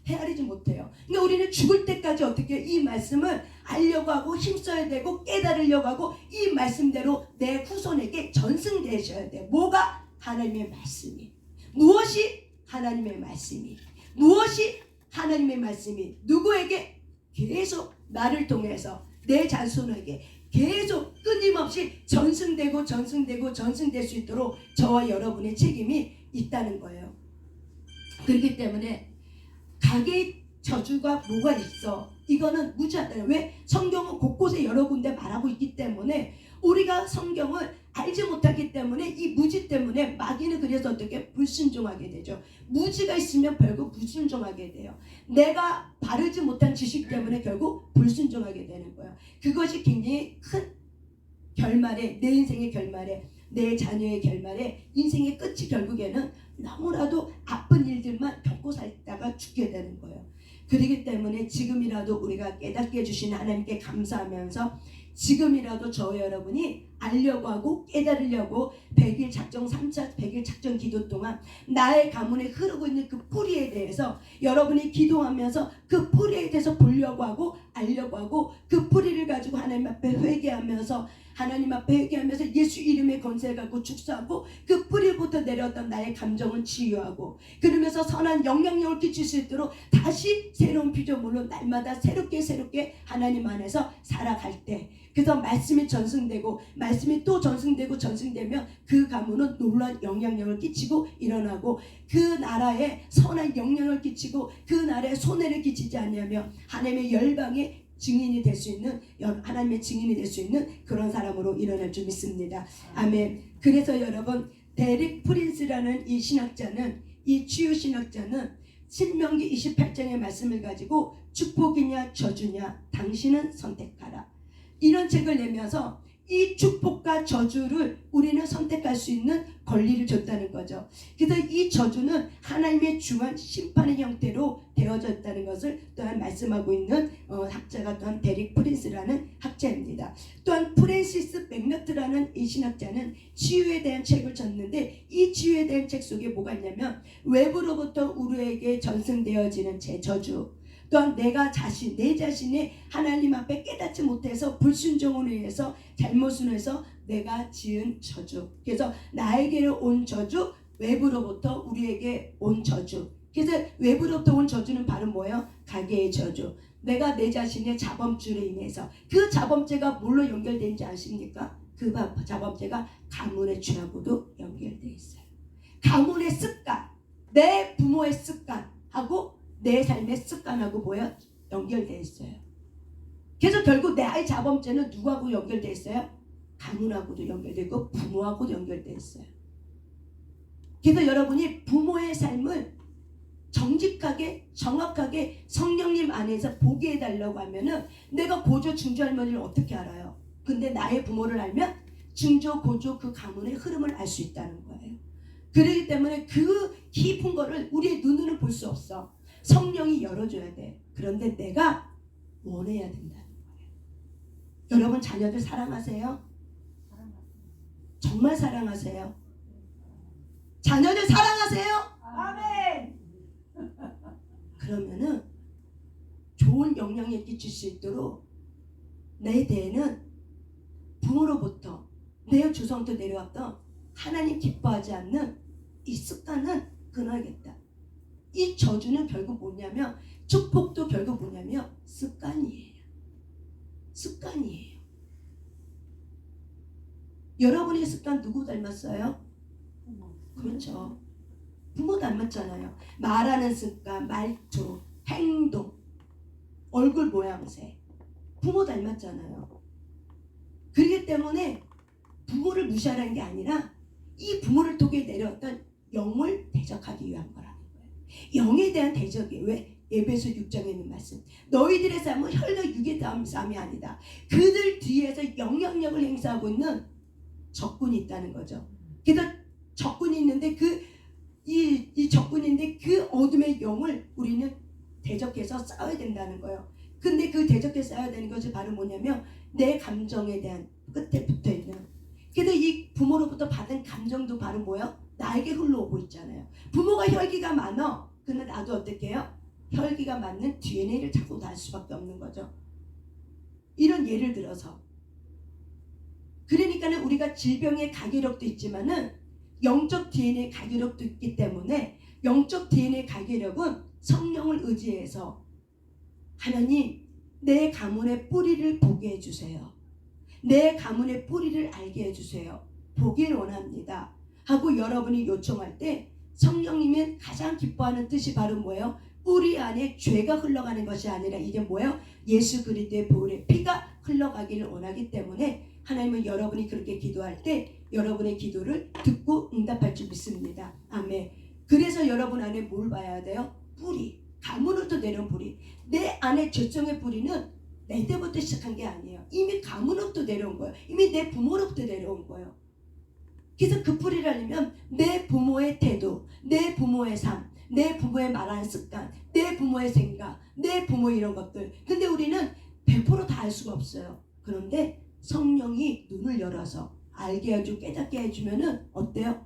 헤아리지 못해요. 그러니까 우리는 죽을 때까지 어떻게 이 말씀을 알려고 하고 힘써야 되고 깨달으려고 하고 이 말씀대로 내 후손에게 전승되셔야 돼요. 뭐가? 하나님의 말씀이. 무엇이? 하나님의 말씀이. 무엇이? 하나님의 말씀이 누구에게? 계속 나를 통해서 내 자손에게 계속 끊임없이 전승되고 전승되고 전승될 수 있도록 저와 여러분의 책임이 있다는 거예요. 그렇기 때문에 가계의 저주가 뭐가 있어? 이거는 무지하다. 왜? 성경은 곳곳에 여러 군데 말하고 있기 때문에 우리가 성경을 알지 못하기 때문에 이 무지 때문에 마귀는 그래서 어떻게 불순종하게 되죠. 무지가 있으면 결국 불순종하게 돼요. 내가 바르지 못한 지식 때문에 결국 불순종하게 되는 거예요. 그것이 굉장히 큰 결말에 내 인생의 결말에 내 자녀의 결말에 인생의 끝이 결국에는 너무나도 아픈 일들만 겪고 살다가 죽게 되는 거예요. 그렇기 때문에 지금이라도 우리가 깨닫게 해주신 하나님께 감사하면서 지금이라도 저 여러분이 알려고 하고 깨달으려고 100일 작정 3차 100일 작정 기도 동안 나의 가문에 흐르고 있는 그 뿌리에 대해서 여러분이 기도하면서 그 뿌리에 대해서 보려고 하고 알려고 하고 그 뿌리를 가지고 하나님 앞에 회개하면서 하나님 앞에 회개하면서 예수 이름의 권세를 갖고 축사하고 그 뿌리부터 내려왔던 나의 감정을 치유하고 그러면서 선한 영향력을 끼칠 수 있도록 다시 새로운 피조물로 날마다 새롭게 하나님 안에서 살아갈 때 그래서 말씀이 전승되고 말씀이 또 전승되면 그 가문은 놀라운 영향력을 끼치고 일어나고 그 나라에 선한 영향을 끼치고 그 나라에 손해를 끼치지 않냐며 하나님의 열방의 증인이 될 수 있는 하나님의 증인이 될 수 있는 그런 사람으로 일어날 줄 믿습니다. 아멘. 그래서 여러분 데릭 프린스라는 이 신학자는 이 치유 신학자는 신명기 28장의 말씀을 가지고 축복이냐 저주냐 당신은 선택하라 이런 책을 내면서 이 축복과 저주를 우리는 선택할 수 있는 권리를 줬다는 거죠. 그래서 이 저주는 하나님의 중한 심판의 형태로 되어져 있다는 것을 또한 말씀하고 있는 학자가 또한 데릭 프린스라는 학자입니다. 또한 프랜시스 맥너트라는 이 신학자는 치유에 대한 책을 줬는데 이 치유에 대한 책 속에 뭐가 있냐면 외부로부터 우리에게 전승되어지는 제 저주 또한 내 자신이 하나님 앞에 깨닫지 못해서 불순종으로 인해서 잘못으로 해서 내가 지은 저주. 그래서 나에게로 온 저주, 외부로부터 우리에게 온 저주. 그래서 외부로부터 온 저주는 바로 뭐예요? 가계의 저주. 내가 내 자신의 자범죄로 인해서 그 자범죄가 뭘로 연결되는지 아십니까? 그 자범죄가 가문의 죄하고도 연결되어 있어요. 가문의 습관, 내 부모의 습관하고 내 삶의 습관하고 뭐야? 연결되어 있어요. 그래서 결국 내 아이 자범죄는 누구하고 연결돼 있어요? 가문하고도 연결돼 있고 부모하고도 연결돼 있어요. 그래서 여러분이 부모의 삶을 정직하게 정확하게 성령님 안에서 보게 해달라고 하면은 내가 고조 중조 할머니를 어떻게 알아요? 근데 나의 부모를 알면 중조 고조 그 가문의 흐름을 알 수 있다는 거예요. 그렇기 때문에 그 깊은 거를 우리의 눈으로는 볼 수 없어. 성령이 열어줘야 돼. 그런데 내가 원해야 된다는 거예요. 여러분 자녀들 사랑하세요? 정말 사랑하세요? 자녀들 사랑하세요? 아멘. 그러면은 좋은 영향을 끼칠 수 있도록 내 대에는 부모로부터 내 조상부터 내려왔던 하나님 기뻐하지 않는 이 습관은 끊어야겠다. 이 저주는 결국 뭐냐면 축복도 결국 뭐냐면 습관이에요. 습관이에요. 여러분의 습관 누구 닮았어요? 그렇죠. 부모 닮았잖아요. 말하는 습관, 말투, 행동, 얼굴 모양새 부모 닮았잖아요. 그렇기 때문에 부모를 무시하라는 게 아니라 이 부모를 통해 내려왔던 영을 대적하기 위한 거라는 거예요. 영에 대한 대적이 왜? 에베소 6장에 있는 말씀. 너희들의 삶은 혈과 육의 싸움이 아니다. 그들 뒤에서 영향력을 행사하고 있는 적군이 있다는 거죠. 그래서 적군이 있는데 이 적군인데 그 어둠의 영을 우리는 대적해서 싸워야 된다는 거예요. 근데 그 대적해서 싸워야 되는 것이 바로 뭐냐면 내 감정에 대한 끝에 붙어있는. 그래서 이 부모로부터 받은 감정도 바로 뭐예요? 나에게 흘러오고 있잖아요. 부모가 혈기가 많아. 근데 나도 어떻게 해요? 혈기가 많은 DNA를 자꾸 날 수밖에 없는 거죠. 이런 예를 들어서 그러니까는 우리가 질병의 가계력도 있지만은 영적 DNA 가계력도 있기 때문에 영적 DNA 가계력은 성령을 의지해서 하나님 내 가문의 뿌리를 보게 해주세요. 내 가문의 뿌리를 알게 해주세요. 보길 원합니다. 하고 여러분이 요청할 때 성령님이 가장 기뻐하는 뜻이 바로 뭐예요? 뿌리 안에 죄가 흘러가는 것이 아니라 이게 뭐예요? 예수 그리스도의 보혈의 피가 흘러가기를 원하기 때문에 하나님은 여러분이 그렇게 기도할 때 여러분의 기도를 듣고 응답할 줄 믿습니다. 아멘. 그래서 여러분 안에 뭘 봐야 돼요? 뿌리. 가문으로부터 내려온 뿌리. 내 안에 죄성의 뿌리는 내 때부터 시작한 게 아니에요. 이미 가문으로부터 내려온 거예요. 이미 내 부모로부터 내려온 거예요. 그래서 그 뿌리를 알려면 내 부모의 태도, 내 부모의 삶, 내 부모의 말하는 습관, 내 부모의 생각, 내 부모 이런 것들. 근데 우리는 100% 다 알 수가 없어요. 그런데 성령이 눈을 열어서 알게 해주고 깨닫게 해주면은 어때요?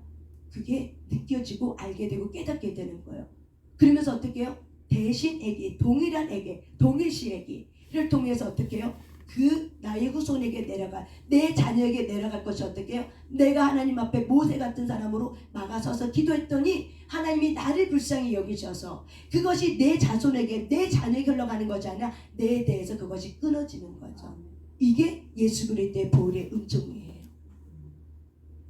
그게 느껴지고 알게 되고 깨닫게 되는 거예요. 그러면서 어떻게 해요? 대신 애기, 동일한 애기, 동일시 애기를 통해서 어떻게 해요? 그 나의 후손에게 내려갈, 내 자녀에게 내려갈 것이 어떻게 해요? 내가 하나님 앞에 모세 같은 사람으로 막아서서 기도했더니 하나님이 나를 불쌍히 여기셔서 그것이 내 자손에게, 내 자녀에게 흘러가는 것이 아니라 내에 대해서 그것이 끊어지는 거죠. 이게 예수 그리스도의 보혈의 은총이에요.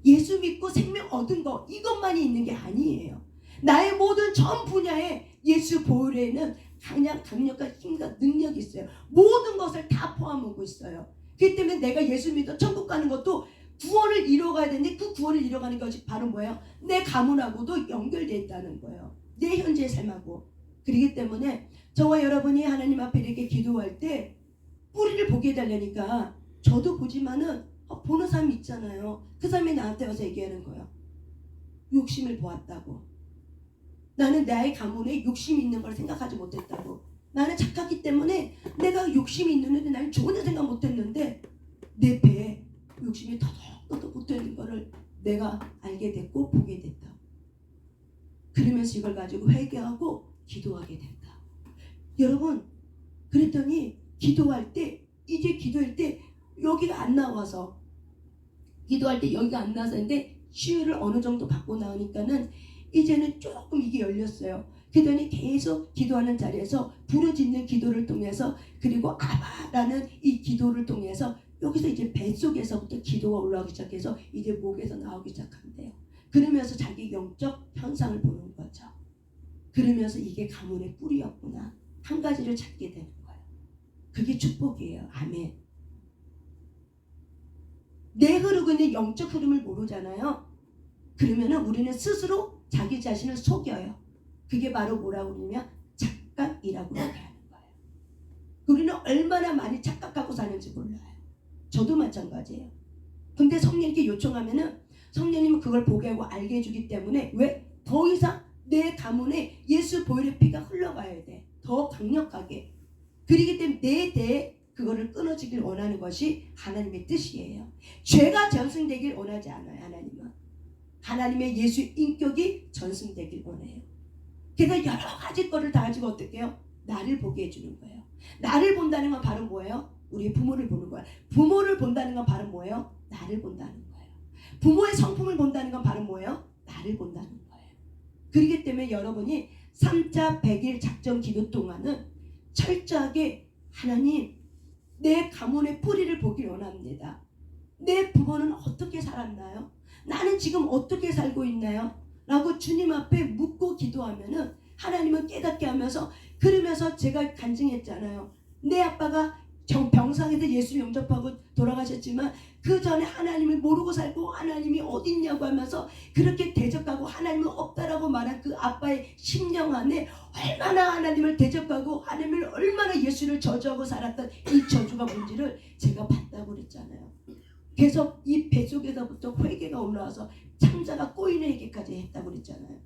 예수 믿고 생명 얻은 거 이것만이 있는 게 아니에요. 나의 모든 전 분야에 예수 보혈에는 강력한 힘과 능력이 있어요. 모든 것을 다 포함하고 있어요. 그렇기 때문에 내가 예수 믿어 천국 가는 것도 구원을 이뤄가야 되는데 그 구원을 이뤄가는 것이 바로 뭐예요? 내 가문하고도 연결되어 있다는 거예요. 내 현재의 삶하고. 그렇기 때문에 저와 여러분이 하나님 앞에 이렇게 기도할 때 뿌리를 보게 해달라니까 저도 보지만은 보는 사람이 있잖아요. 그 사람이 나한테 와서 얘기하는 거예요. 욕심을 보았다고. 나는 나의 가문에 욕심이 있는 걸 생각하지 못했다고. 나는 착하기 때문에 내가 욕심이 있는데 나는 전혀 생각 못했는데 내 배에 욕심이 터덕터덕 붙어있는 거를 내가 알게 됐고 보게 됐다. 그러면서 이걸 가지고 회개하고 기도하게 된다. 여러분 그랬더니 기도할 때 이제 기도할 때 여기가 안 나와서 기도할 때 여기가 안 나와서 했는데 치유를 어느 정도 받고 나오니까는 이제는 조금 이게 열렸어요. 그러더니 계속 기도하는 자리에서 부르짖는 기도를 통해서 그리고 아바라는 이 기도를 통해서 여기서 이제 뱃속에서부터 기도가 올라오기 시작해서 이제 목에서 나오기 시작한대요. 그러면서 자기 영적 현상을 보는 거죠. 그러면서 이게 가문의 뿌리였구나. 한 가지를 찾게 되는 거예요. 그게 축복이에요. 아멘. 내 흐르고 있는 영적 흐름을 모르잖아요. 그러면 우리는 스스로 자기 자신을 속여요. 그게 바로 뭐라고 그러냐면 착각이라고 얘기하는 거예요. 우리는 얼마나 많이 착각하고 사는지 몰라요. 저도 마찬가지예요. 근데 성령님께 요청하면은 성령님은 그걸 보게 하고 알게 해주기 때문에 왜? 더 이상 내 가문에 예수 보혈의 피가 흘러가야 돼. 더 강력하게. 그러기 때문에 내 대에 그거를 끊어지길 원하는 것이 하나님의 뜻이에요. 죄가 전승되길 원하지 않아요. 하나님은. 하나님의 예수 인격이 전승되길 원해요. 그래서 여러 가지 거를 다 가지고 어떻게 해요? 나를 보게 해주는 거예요. 나를 본다는 건 바로 뭐예요? 우리 부모를 보는 거예요. 부모를 본다는 건 바로 뭐예요? 나를 본다는 거예요. 부모의 성품을 본다는 건 바로 뭐예요? 나를 본다는 거예요. 그렇기 때문에 여러분이 3차 100일 작전 기도 동안은 철저하게 하나님 내 가문의 뿌리를 보길 원합니다. 내 부모는 어떻게 살았나요? 나는 지금 어떻게 살고 있나요? 라고 주님 앞에 묻고 기도하면은 하나님은 깨닫게 하면서 그러면서 제가 간증했잖아요. 내 아빠가 병상에서 예수 영접하고 돌아가셨지만 그 전에 하나님을 모르고 살고 하나님이 어디 있냐고 하면서 그렇게 대적하고 하나님은 없다라고 말한 그 아빠의 심령 안에 얼마나 하나님을 대적하고 하나님을 얼마나 예수를 저주하고 살았던 이 저주가 뭔지를 제가 봤다고 그랬잖아요. 계속 이 뱃속에서부터 회개가 올라와서 창자가 꼬이는 얘기까지 했다고 그랬잖아요.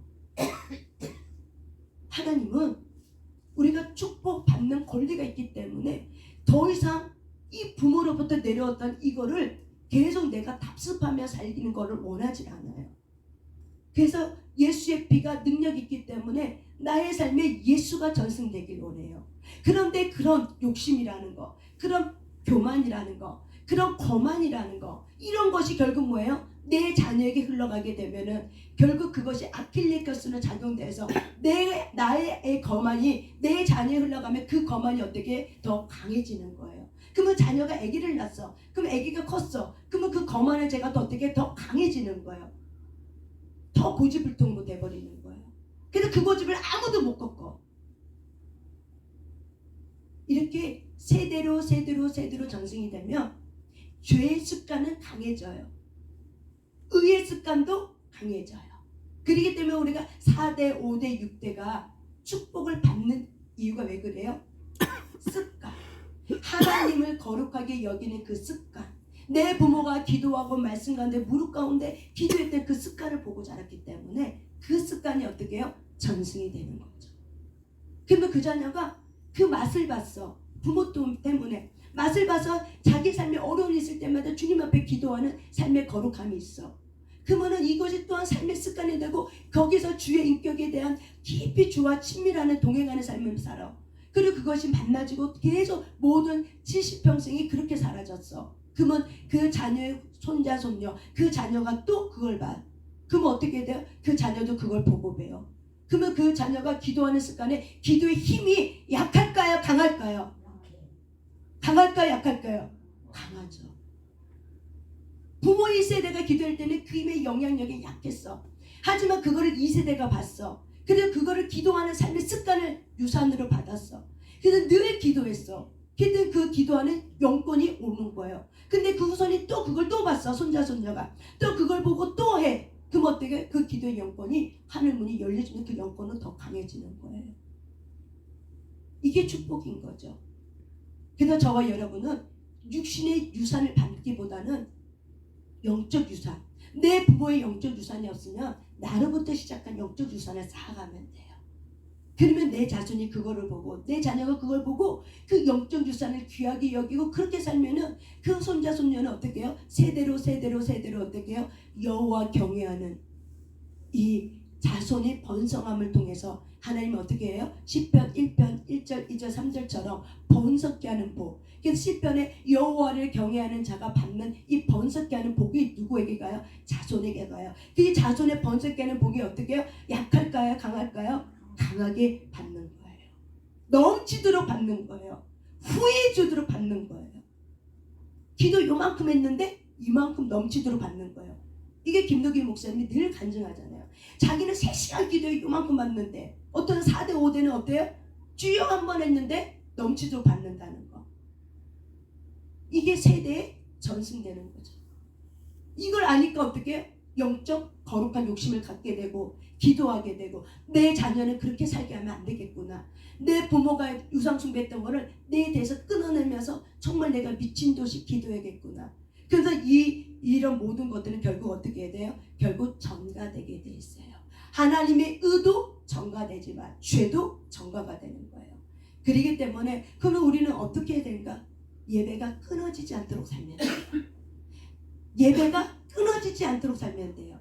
하나님은 우리가 축복받는 권리가 있기 때문에 더 이상 이 부모로부터 내려왔던 이거를 계속 내가 답습하며 살기는 거를 원하지 않아요. 그래서 예수의 피가 능력이 있기 때문에 나의 삶에 예수가 전승되길 원해요. 그런데 그런 욕심이라는 거, 그런 교만이라는 거, 그런 거만이라는 거, 이런 것이 결국 뭐예요? 내 자녀에게 흘러가게 되면은 결국 그것이 아킬레스건으로 작용돼서 나의 거만이 내 자녀에 흘러가면 그 거만이 어떻게 더 강해지는 거예요. 그러면 자녀가 아기를 낳았어. 그럼 아기가 컸어. 그러면 그 거만의 죄가 더 어떻게 더 강해지는 거예요. 더 고집불통으로 돼버리는 거예요. 그래서 그 고집을 아무도 못 꺾어. 이렇게 세대로 전승이 되면 죄의 습관은 강해져요. 의의 습관도 강해져요. 그렇기 때문에 우리가 4대, 5대, 6대가 축복을 받는 이유가 왜 그래요? 습관. 하나님을 거룩하게 여기는 그 습관. 내 부모가 기도하고 말씀 가운데 무릎 가운데 기도했던 그 습관을 보고 자랐기 때문에 그 습관이 어떻게 해요? 전승이 되는 거죠. 그러면 그 자녀가 그 맛을 봤어. 부모 때문에 맛을 봐서 자기 삶에 어려움이 있을 때마다 주님 앞에 기도하는 삶의 거룩함이 있어. 그러면 이것이 또한 삶의 습관이 되고 거기서 주의 인격에 대한 깊이 주와 친밀하는 동행하는 삶을 살아. 그리고 그것이 만나지고 계속 모든 70평생이 그렇게 사라졌어. 그러면 그 자녀의 손자 손녀 그 자녀가 또 그걸 봐. 그러면 어떻게 돼요? 그 자녀도 그걸 보고 배워. 그러면 그 자녀가 기도하는 습관에 기도의 힘이 약할까요? 강할까요? 강할까요? 약할까요? 강하죠. 부모 1세대가 기도할 때는 그 힘의 영향력이 약했어. 하지만 그거를 2세대가 봤어. 그래서 그거를 기도하는 삶의 습관을 유산으로 받았어. 그래서 늘 기도했어. 그래서 그 기도하는 영권이 오는 거예요. 근데 그 후손이 또 그걸 또 봤어. 손자 손녀가 또 그걸 보고 또 해. 그럼 어떻게 그 기도의 영권이 하늘 문이 열려지면 그 영권은 더 강해지는 거예요. 이게 축복인 거죠. 그래서 저와 여러분은 육신의 유산을 받기보다는 영적 유산, 내 부모의 영적 유산이 없으면 나로부터 시작한 영적 유산을 쌓아가면 돼요. 그러면 내 자손이 그거를 보고 내 자녀가 그걸 보고 그 영적 유산을 귀하게 여기고 그렇게 살면은 그 손자 손녀는 어떻게 해요? 세대로 어떻게 해요? 여호와 경외하는 이 자손의 번성함을 통해서 하나님은 어떻게 해요? 시편 1편 1절 2절 3절처럼 번성케 하는 복. 그래서 시편에 여호와를 경외하는 자가 받는 이 번성케 하는 복이 누구에게 가요? 자손에게 가요. 그 자손의 번성케 하는 복이 어떻게 해요? 약할까요? 강할까요? 강하게 받는 거예요. 넘치도록 받는 거예요. 후회 주도록 받는 거예요. 기도 요만큼 했는데 이만큼 넘치도록 받는 거예요. 이게 김덕기 목사님이 늘 간증하잖아요. 자기는 3시간 기도에 요만큼 받는데 어떤 4대 5대는 어때요? 주여 한 번 했는데 넘치도록 받는다는 거. 이게 세대에 전승되는 거죠. 이걸 아니까 어떻게 영적 거룩한 욕심을 갖게 되고 기도하게 되고 내 자녀는 그렇게 살게 하면 안 되겠구나. 내 부모가 우상 숭배했던 거를 내 대해서 끊어내면서 정말 내가 미친 듯이 기도해야겠구나. 그래서 이런 모든 것들은 결국 어떻게 해야 돼요? 결국 전가되게 돼 있어요. 하나님의 의도 전가되지만 죄도 전가가 되는 거예요. 그렇기 때문에 그러면 우리는 어떻게 해야 되는가? 예배가 끊어지지 않도록 살면 돼요. 예배가 끊어지지 않도록 살면 돼요.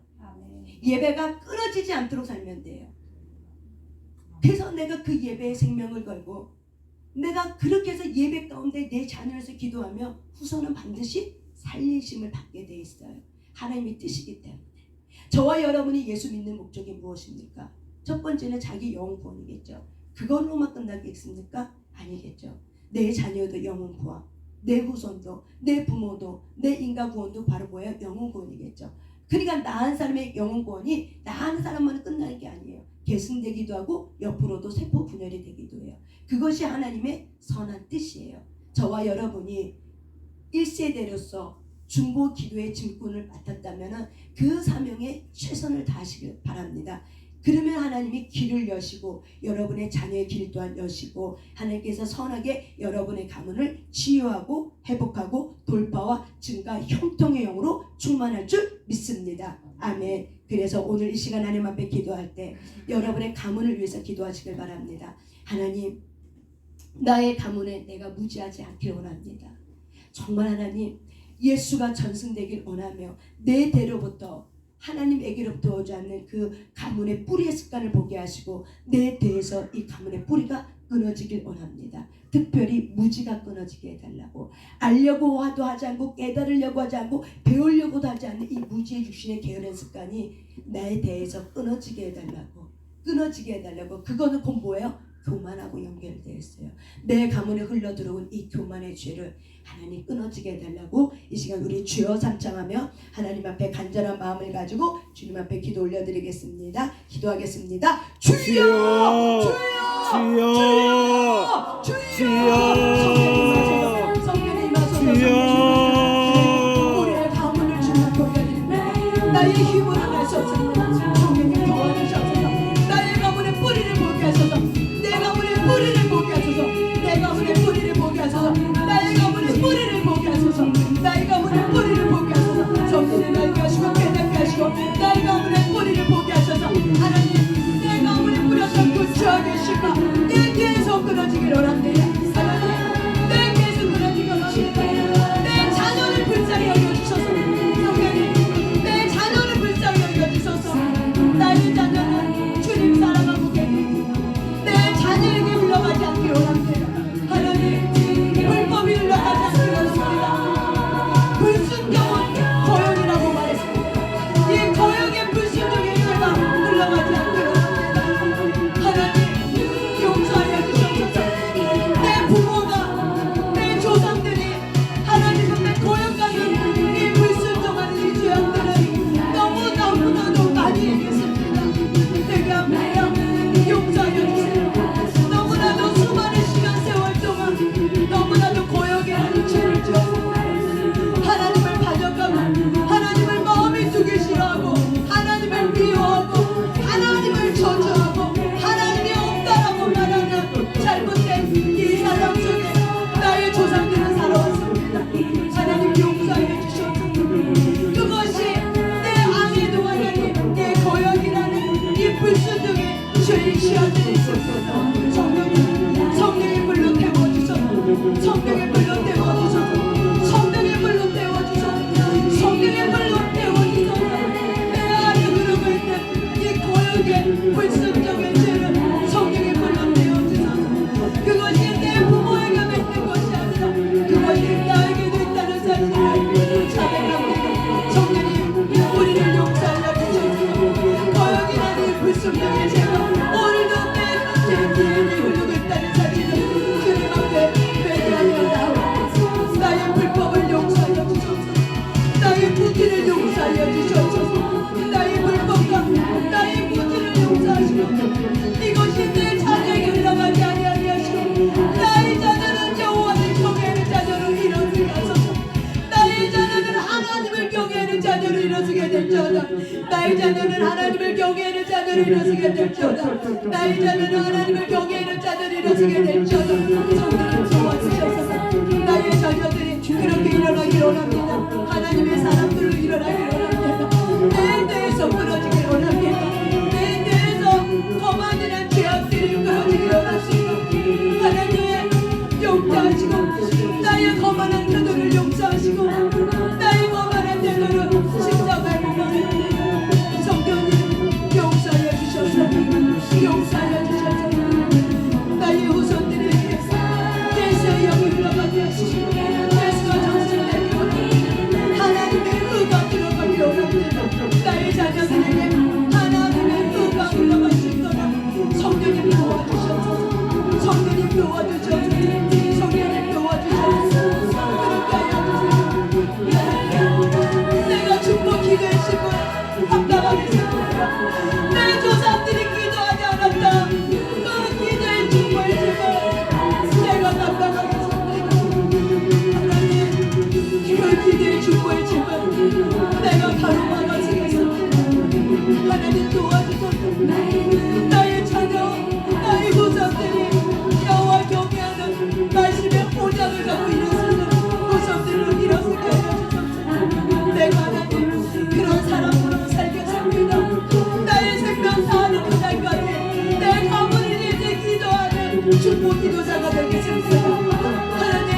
예배가 끊어지지 않도록 살면 돼요. 그래서 내가 그 예배에 생명을 걸고 내가 그렇게 해서 예배 가운데 내 자녀에서 기도하며 후손은 반드시 살리심을 받게 돼 있어요. 하나님의 뜻이기 때문에. 저와 여러분이 예수 믿는 목적이 무엇입니까? 첫 번째는 자기 영혼 구원이겠죠. 그걸로만 끝나겠습니까? 아니겠죠. 내 자녀도 영혼 구원, 내 후손도, 내 부모도, 내 인간 구원도 바로 뭐예요? 영혼 구원이겠죠. 그러니까 나은 사람의 영혼 구원이 나은 사람만은 끝나는 게 아니에요. 계승되기도 하고 옆으로도 세포 분열이 되기도 해요. 그것이 하나님의 선한 뜻이에요. 저와 여러분이 1세대로서 중보 기도의 짐꾼을 맡았다면 그 사명에 최선을 다하시길 바랍니다. 그러면 하나님이 길을 여시고 여러분의 자녀의 길 또한 여시고 하나님께서 선하게 여러분의 가문을 치유하고 회복하고 돌파와 증가 형통의 영으로 충만할 줄 믿습니다. 아멘. 그래서 오늘 이 시간 하나님 앞에 기도할 때 여러분의 가문을 위해서 기도하시길 바랍니다. 하나님, 나의 가문에 내가 무지하지 않길 원합니다. 정말 하나님, 예수가 전승되길 원하며 내 대로부터 하나님에게로부터 오지 않는 그 가문의 뿌리의 습관을 보게 하시고 내 대에서 이 가문의 뿌리가 끊어지길 원합니다. 특별히 무지가 끊어지게 해달라고. 알려고 하도 하지 않고 깨달으려고 하지 않고 배우려고도 하지 않는 이 무지의 육신의 게으른 습관이 나에 대해서 끊어지게 해달라고. 끊어지게 해달라고. 그거는 곧 뭐예요? 교만하고 연결되어 있어요. 내 가문에 흘러들어온 이 교만의 죄를 하나님 끊어지게 해달라고 이 시간 우리 주여 삼창하며 하나님 앞에 간절한 마음을 가지고 주님 앞에 기도 올려드리겠습니다. 기도하겠습니다. 주여! 주여! 주여! 주여! 주여! 성령님 임하소서. 주여! 우리의 가문을 주님 앞에 올려드립니다. 나의 힘으로 나서서 성령님 도와주셔서 나의 가문의 뿌리를 보게 하소서. 내 가문의 뿌리를 보게 하소서. 내 가문의 뿌리를 보게 하소서. 나의 가문의 뿌리를 보게 하소서. 나의 가문의 뿌리를 보게 하소서. 성령님 나에게 하시고 깨닫게 하시고 나의 가문의 뿌리를 보게 하소서. 하나님, 내 가문의 뿌렸던 그 죄악의 실과 내 뒤에서 끊어지기를 원합니다. 하나님, 내 뒤에서 끊어지기를 원합니다. 내 자녀를 불쌍히 여겨주셔서 성령님, 내 자녀를 불쌍히 여겨주셔서 나의 자녀는 주님 사랑하고 계십니다. 내 자녀에게 흘러가지 않기를 원합니다. 하나님, 불법이 흘러가지 않기를 원합니다. 불순종은 거역이라고 말했습니다. 이 거역의 불순종의 죄가 흘러가지 않기를 원합니다. 하나님, 용서하여 주옵소서. 내 부모가, 내 조상들이 하나님 앞에 거역하는 이 불순종하는 이 죄악들은 너무너무 많이 있습니다. 내가 합니다. 용서하여 주세요. 너무나도 수많은 시간 세월 동안 너무나도 고역에 하는 죄를 지었습니다. 하나님을 반역하고 하나님을 마음에 두기 싫어하고 하나님을 미워하고 하나님을 저주하고 하나님이 없다라고 말하는 잘못된 이 사람 속에 나의 조상들은 살아왔습니다. 하나님 용서해 주시옵소서. 그것이 내 안에 동하나님 내 고역이라는 이 불순종의 죄의 씨앗들이 있습니다. 성령의 불로 태워주소서. 성령의 불로 태워주소서. 성령의 불로 태워주소서. 성령의 불로 태워주소서. 내 안에 흐르고 있는 이 고역의 불순종의 죄를 성령의 불로 태워주소서. 그것이 내 부모에게 맺는 것이 아니라 그것이 나에게도 있다는 사실을 자백합니다. 성령님, 우리를 용서하여 주시옵소서. 거역이라는 이 불순종의 죄가 오늘도 내 뒤에 흐르고 있다는 사실을 주님 앞에 회개하며 자녀들이 일어서게 될지어다. 나의 자녀는 하나님을 경외하는 자들이 일어서게 될지어다. 성령님 도와주셔서 나의 자녀들이 그렇게 일어나기를 원합니다. 하나님의 사람들로 일어나기를 원합니다. 내 대해서 끊어지기를 원합니다. 내 대해서 거만한 죄악들이 끊어지기를 원합니다. 하나님의 용서하시고 나의 거만한 태도를 용서하시고 나의 거만한 태도를 십자가에 못 박습니다. 성령님 용서하여 주셔서 용서하여 주셔서 나의 후손들에게 예수의 영이 흘러가게 하시고 예수가 정신되게 원합니다. 하나님의 의가 들어가게 원합니다. 나의 자녀들에게 하나님의 의가 흘러갈 수 있도록 성령님 도와주셔서 성령님 도와주셔서 성령님 도와주셔서 그렇게 하여 주세요. 내가 축복 기도했으고 감당하겠습니다. 내 조상들이 기도하지 않았다. 그 기도의 축복을 내가 감당하겠습니다. 하나님 그 기도의 축복의 집은 내가 가로막아주겠습니다. 하나님 도와주소서. 나의 자녀 나의 후손들이 여호와 경외하는 말씀의 오장을 갖고 일어서는 후손들로 일어서게 하여 주소서. 내가 하나님 그런 사람으로 살겠습니다. 나의 생명 다하는 그날까지 내 가문을 위해 기도하는 축복 기도자가 되겠습니다. 하나님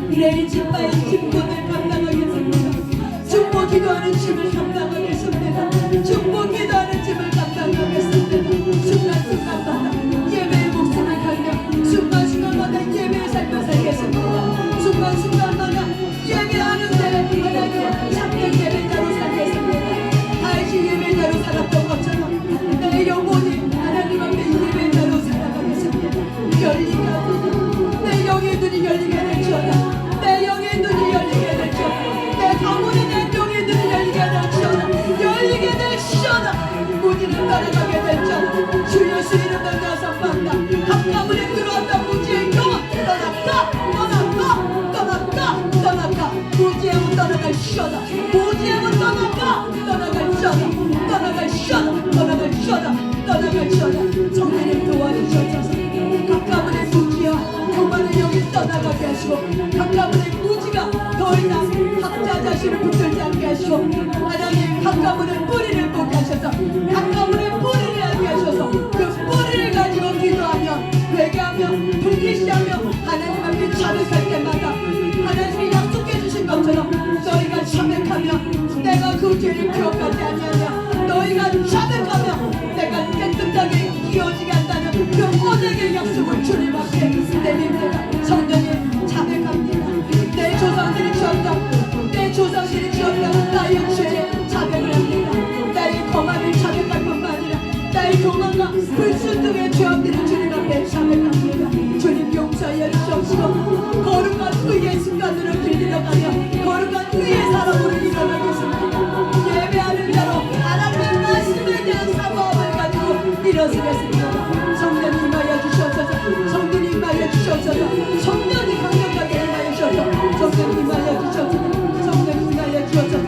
내 집과의 집권을 감당하겠습니다. 축복 기도하는 집을 감당하겠습니다. 축복 기도하는 집을 감당하겠습니다. 순간순간마다 예배의 목숨을 걸며 순간순간마다 예배의 삶을 살겠습니다. 순간순간마다 예배하는데 하나님 참된 예배자로 살겠습니다. 다시 예배자로 살았던 것처럼 내 영혼이 하나님 앞에 예배자로 살아가겠습니다. 열리게 하소서. 내 영의 눈이 열리게 될지어다. 내 영의 눈이 열리게 될지어다. 내 가문의 내 영의 눈이 열리게 될지어다. 열리게 될지어다. 무지를 따라가게 될지어다. 주 예수 이름으로 나서방다. 각 가문에 들어왔던 무지의 영혼 떠나가 떠나가 떠나가 떠나가. 무지의 영혼 떠나갈 시어다. 무지의 영혼 떠나가 떠나갈 시어다. 떠나갈 시어다. 떠나갈 시어다. 떠나갈 시어다. 성령님 도와주셔서 각 가문의 무지와 교만의 영이 떠나가게 하시고 각 가문의 무지가 더 이상 각자 자신을 붙들지 않게 하시고 하나님 각 가문의 뿌리를 보게 하셔서 각 가문의 뿌리를 알게 하셔서 그 뿌리를 가지고 기도하며 회개하며 불기시하며 하나님 앞에 자백할 때마다 하나님이 약속해 주신 것처럼 너희가 자백하며 내가 그 죄를 기억하지 아니하냐 너희가 자백하며 내가 깨끗하게 기어지게 한다는 그 언약의 약속을 주님 앞에 내밉니다. 성령님 자백합니다. 내 조상들이 지었다. 내 조상들이 지었다. 나의 죄를 자백을 합니다. 나의 거만을 자백할 뿐만 아니라 나의 교만과 불순종의 죄악들을 주님 앞에 자백합니다. 주님 용서하여 주옵시고 거룩한 의의 습관으로 길들여가며 거룩한 의의 사람으로 일어나겠습니다. 예배하는 자로 하나님의 말씀에 대한 사모함을 가지고 일어서겠습니다. 성령님 임하여 주시옵소서. 성령님 임하여 주시옵소서. 성령님 강력하게 임하여 주시옵소서. 성령님 임하여 주시옵소서. 성령님 임하여 주시옵소서.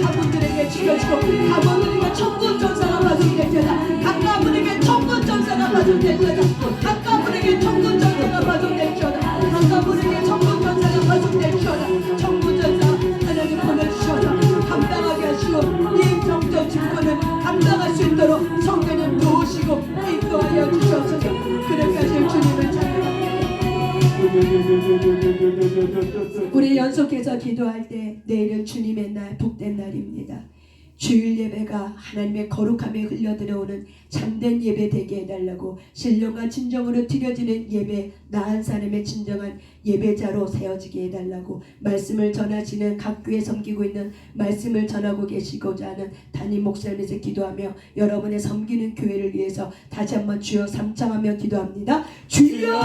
가문들에게 지켜지고 가문들에게 천군 전사가 파송될지어다. 각 가문에게 천군 전사가 파송될지어다. 각 가문에게 천군 전사가 파송될지어다. 각 가문에게 천군 전사가 파송될지어다. 천군 전사 하나님 보내주셔서 감당하게 하시고 이 정적 집권을 감당할 수 있도록 성령님 도우시고 인도하여 주시옵소서. 그렇게 하실 주님을 찬양합니다. 우리 연속해서 기도할 때 내일은 주님의 날 복된 날입니다. 주일 예배가 하나님의 거룩함에 흘려들어오는 참된 예배 되게 해달라고 신령과 진정으로 드려지는 예배 나은 사람의 진정한 예배자로 세워지게 해달라고 말씀을 전하시는 각 교회 섬기고 있는 말씀을 전하고 계시고자 하는 담임 목사님에서 기도하며 여러분의 섬기는 교회를 위해서 다시 한번 주여 삼창하며 기도합니다. 주여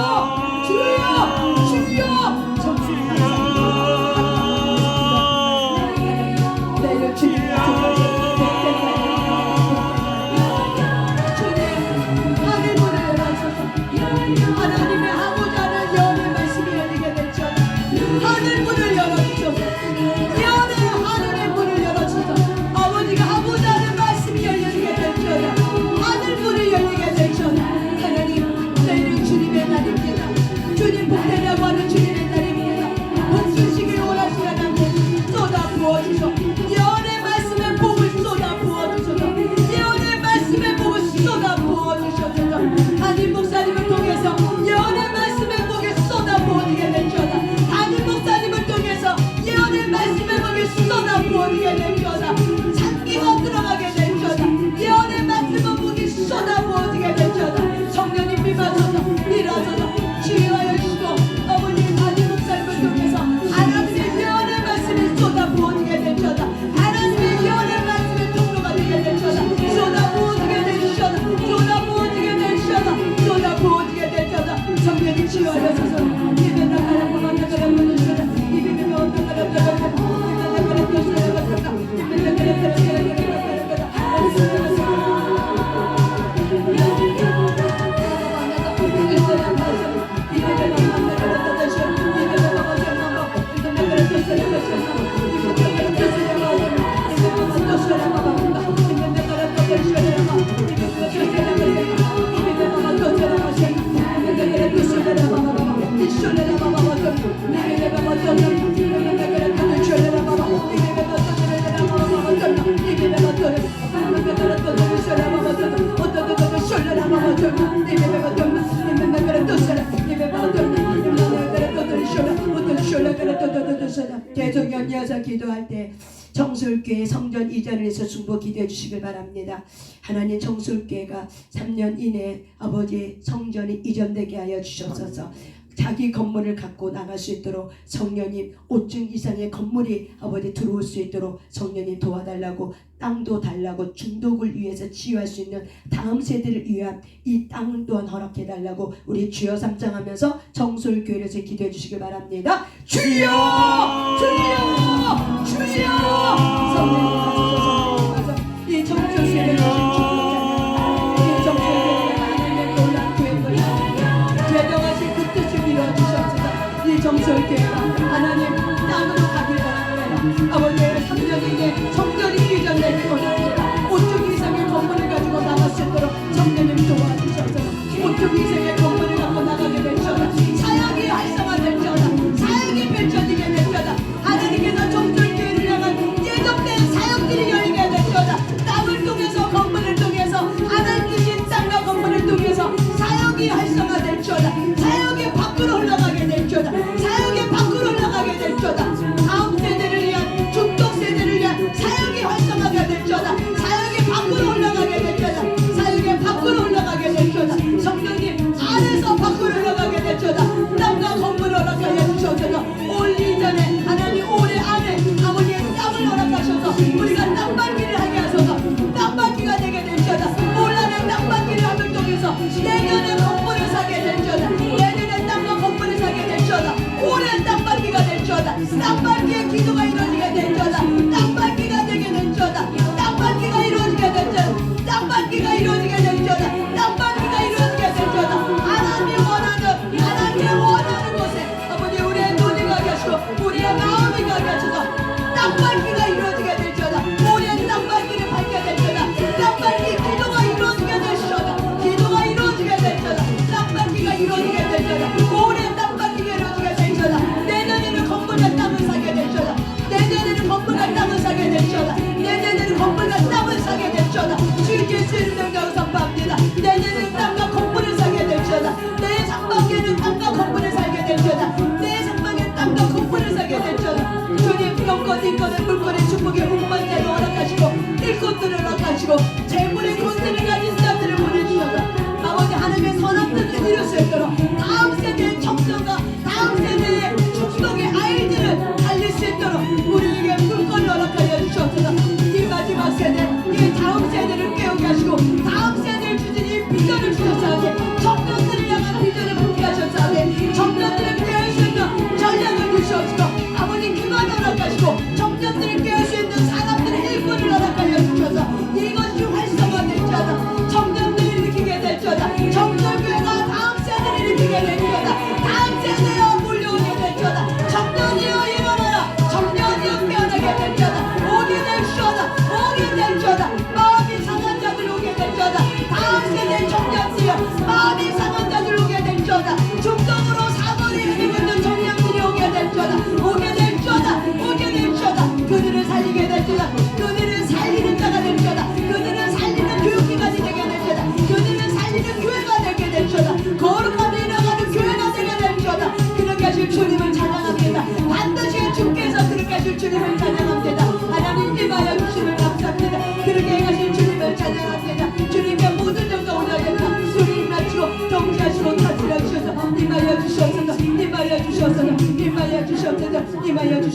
주여 주여 정말 감사합니다. 내일 주님 하나님의 하고자 하는 영의 말씀이 열리게 될지어다. 하늘 문을 열어주셔서 연의 하늘의 문을 열어주셔서 아버지가 하고자 하는 말씀이 열리게 될지어다. 받으려고 하는 주님의 날입니다. 웃으시길 원하시는 하나님 쏟아 부어주셔. 예언의 말씀에 복을 쏟아 부어주셔서 예언의 말씀에 복을 쏟아 부어주셔서 담임 목사님을 통해서 예언의 말씀에 복이 쏟아 부어지게 될지어다. 담임 목사님을 통해서 예언의 말씀에 복이 쏟아 부어지게 될지어다. 장기가 들어가게 될지어다. 예언의 말씀에 복이 쏟아 부어지게 될지어다. 성령님 비마소서 일어서서 치유하여 주시고 어머니 담임 목사님을 통해서 하나님의 예언의 말씀이 쏟아 부어지게 될지어다. 하나님의 예언의 말씀의 통로가 되게 될지어다. 쏟아 부어지게 될지어다. 쏟아 부어지게 될지어다. 쏟아 부어지게 될지어다. 성령님 치유하여 주소서. 입에 나가라고 만나가라고 주소서. 입에 나가라고 계속 연이어서 기도할 때 정술교회 성전 이전을 해서 중보 기도해 주시길 바랍니다. 하나님 정술교회가 3년 이내 아버지 성전이 이전되게 하여 주셔서 자기 건물을 갖고 나갈 수 있도록 성령님 5층 이상의 건물이 아버지 들어올 수 있도록 성령님 도와달라고 땅도 달라고 중독을 위해서 치유할 수 있는 다음 세대를 위한 이 땅을 또한 허락해달라고 우리 주여 삼창하면서 정솔교회에서 기도해 주시길 바랍니다. 주여 주여 주여 성령님 하소서. 이 정솔교회를 주신 주님이잖아요. 이 정솔교회가 하나님의 놀라운 교회입니다. 제정하신 그 뜻을 이루어주셔서 이 정솔교회가 하나님 땅으로 가길 바랍니다. 아버지의 3년 이내 성전이 이전되길 원합니다. 5층 이상의 건물을 가지고 나갈 수 있도록 성령님 도와주셔서 5층 이상의 건물을 갖고 나가게 될지어다. 사역이 활성화될지어다. 사역이 펼쳐지게 될지어다. 하나님께서 정솔교회를 향한 예정된 사역들이 열리게 될지어다. 땅을 통해서 건물을 통해서 하나님 주신 땅과 건물을 통해서 사역이 활성화될지어다. 사역이 밖으로 흘러가게 될지어다. 사역이 밖으로 흘러가게 될지어다. 다음 세대를 위한 중독 세대를 위한 사역이 활성화가 될지어다. 사역이 밖으로 올라가게 될지어다. 사역이 밖으로 올라가게 될지어다. 성령님 안에서 밖으로 올라가게 될지어다. 땅과 건물을 허락하여 주셔서 올 이전에 하나님 올해 안에 아버지의 땅을 허락하셔서 우리가 땅밟기를 하게 하셔서 땅밟기가 되게 될지어다. 올 한해 땅밟기를 함을 통해서 내년에 건물을 사게 될지어다. 내년에 땅과 건물을 사게 될지어다. 올해 땅밟기가 될지어다. 땅밟기의 기도가 이루어지게 될지어다. 땅밟기가 되게 될지어다. 땅밟기가 이루어지게 될지어다. 땅밟기가 이루어지게 될지어다. 땅밟기가 이루어지게 될지어다. 하나님 원하는 곳에 아버지 우리의 눈이 가게 하시고 우리의 마음이 가게 하셔서 땅밟기가 이루어지게 될지어다. 올해 땅밟기를 밟게 될지어다. 땅밟기 기도가 이루어지게 될지어다. 기도가 이루어지게 될지어다. 땅밟기가 이루어지게 될지어다. 올해 땅밟기가 이루어지게 될지어다. 내년에는 건물과 땅을 사게 될지어다. 내년에는 건물과 땅을 사게 될지어다. 내년에는 건물과 땅을 사게 될지어다. 주께 주님 능력을 선포합니다. 내년에는 땅과 건물을 사게 될지어다. 내 상반기에는 땅과 건물을 살게 될지어다. 내 상반기에는 땅과 건물을 사게 될지어다. 주님 영권 인권의 물권의 축복의 운반자를 허락하시고 일꾼들을 허락하시고 재물의 권세를 가진 자들을 보내주셔서 아버지 하나님의 선한 뜻을 이룰 수 있도록 다음 세대의 청소가 다음 세대의 축복의 아이들을 달릴 수 있도록 우리에게 물권을 허락하여 주셔서 이 마지막 세대 이 다음 세대를 깨우게 하시고 다음 세대를 주신 이 비전을 주셨사오니 청년들을 향한 비전을 붙게 하셨사오니 청년들을 깨울 수 있는 전략을 주시옵시고 아버지 그만 허락하시고 청년들을 깨울 수 있는 사람들의 일꾼을 허락하여 주셔서 이것이 활성화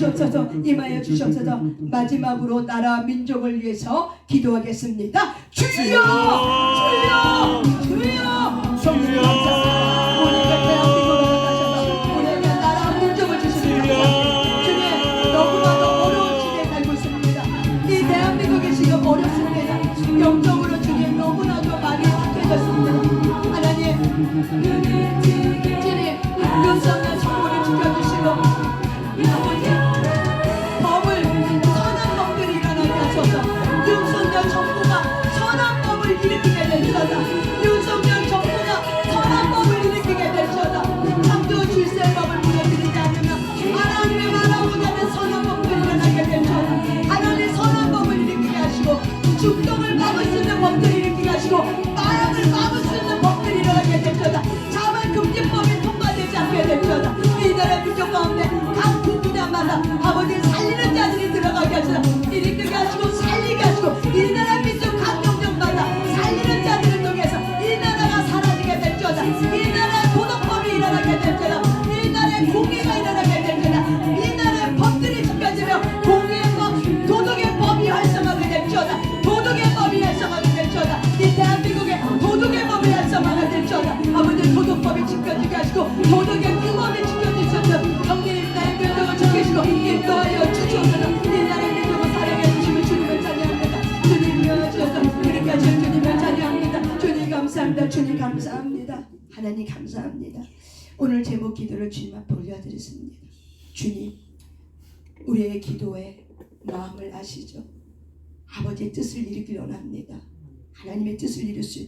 주시옵소서. 임하여 주시옵소서. 마지막으로 나라 민족을 위해서 기도하겠습니다. 주여 주여 주여 성령 감사합니다. 우리가 대한민국으로 가셔서 우리에게 나라 민족을 주십니다. 주님 너무나도 어려운 시대에 살고 있습니다. 이 대한민국이 지금 어렵습니다. 영적으로 주님 너무나도 많이 약해졌습니다. 하나님 주님 윤석열 정부를 지켜주시고 아버지 법을 선한 법들이 일어나게 하소서. 윤석열 정부가 선한 법을 일으키게 될지어다. 윤석열 정부가 선한 법을 일으키게 될지어다. 창조 질서법을 무너뜨리지 않으면 하나님의 말하고자 하는 선한 법들이 일어나게 될지어다. 하나님 선한 법을 일으키게 하시고 중독을 막을 수 있는 법들을 일으키게 하시고 마약을 막을 수 있는 법들이 일어나게 될지어다. 자만금지법이 통과되지 않게 될지어다. 이 나라 민족 가운데 각 부분야마다 아버지 살리는 자들이 들어가게 하시라. 일으키게 하시고 살리게 하시고 이 나라 민족 각 영역마다 살리는 자들을 통해서 이 나라가 사라지게 될지어다. 이 나라의 도덕법이 일어나게 될지어다. 이 나라의 공의가 일어나게 될지어다. 이 나라의 법들이 지켜지며 공의의 법, 도덕의 법이 활성화가 될지어다. 도덕의 법이 활성화가 될지어다. 이 대한민국의 도덕의 법이 활성화가 될지어다. 아버지 도덕법이 지켜지게 하시고 도덕의 규범이 지켜지셔서 성령님 나의 민족을 지키시고 인도하여 주시옵소서. 이 나라의 민족을 사랑해 주시고 주님을 찬양합니다. 주님을 주셔서 그렇게 하시는 주님을 찬양합니다. 주님 감사합니다. 주님 감사합니다. 하나님 감사합니다. 오늘 제목 기도를 주님 앞에 올려드렸습니다. 주님 우리의 기도에 마음을 아시죠? 아버지의 뜻을 이루길 원합니다. 하나님의 뜻을 이룰 수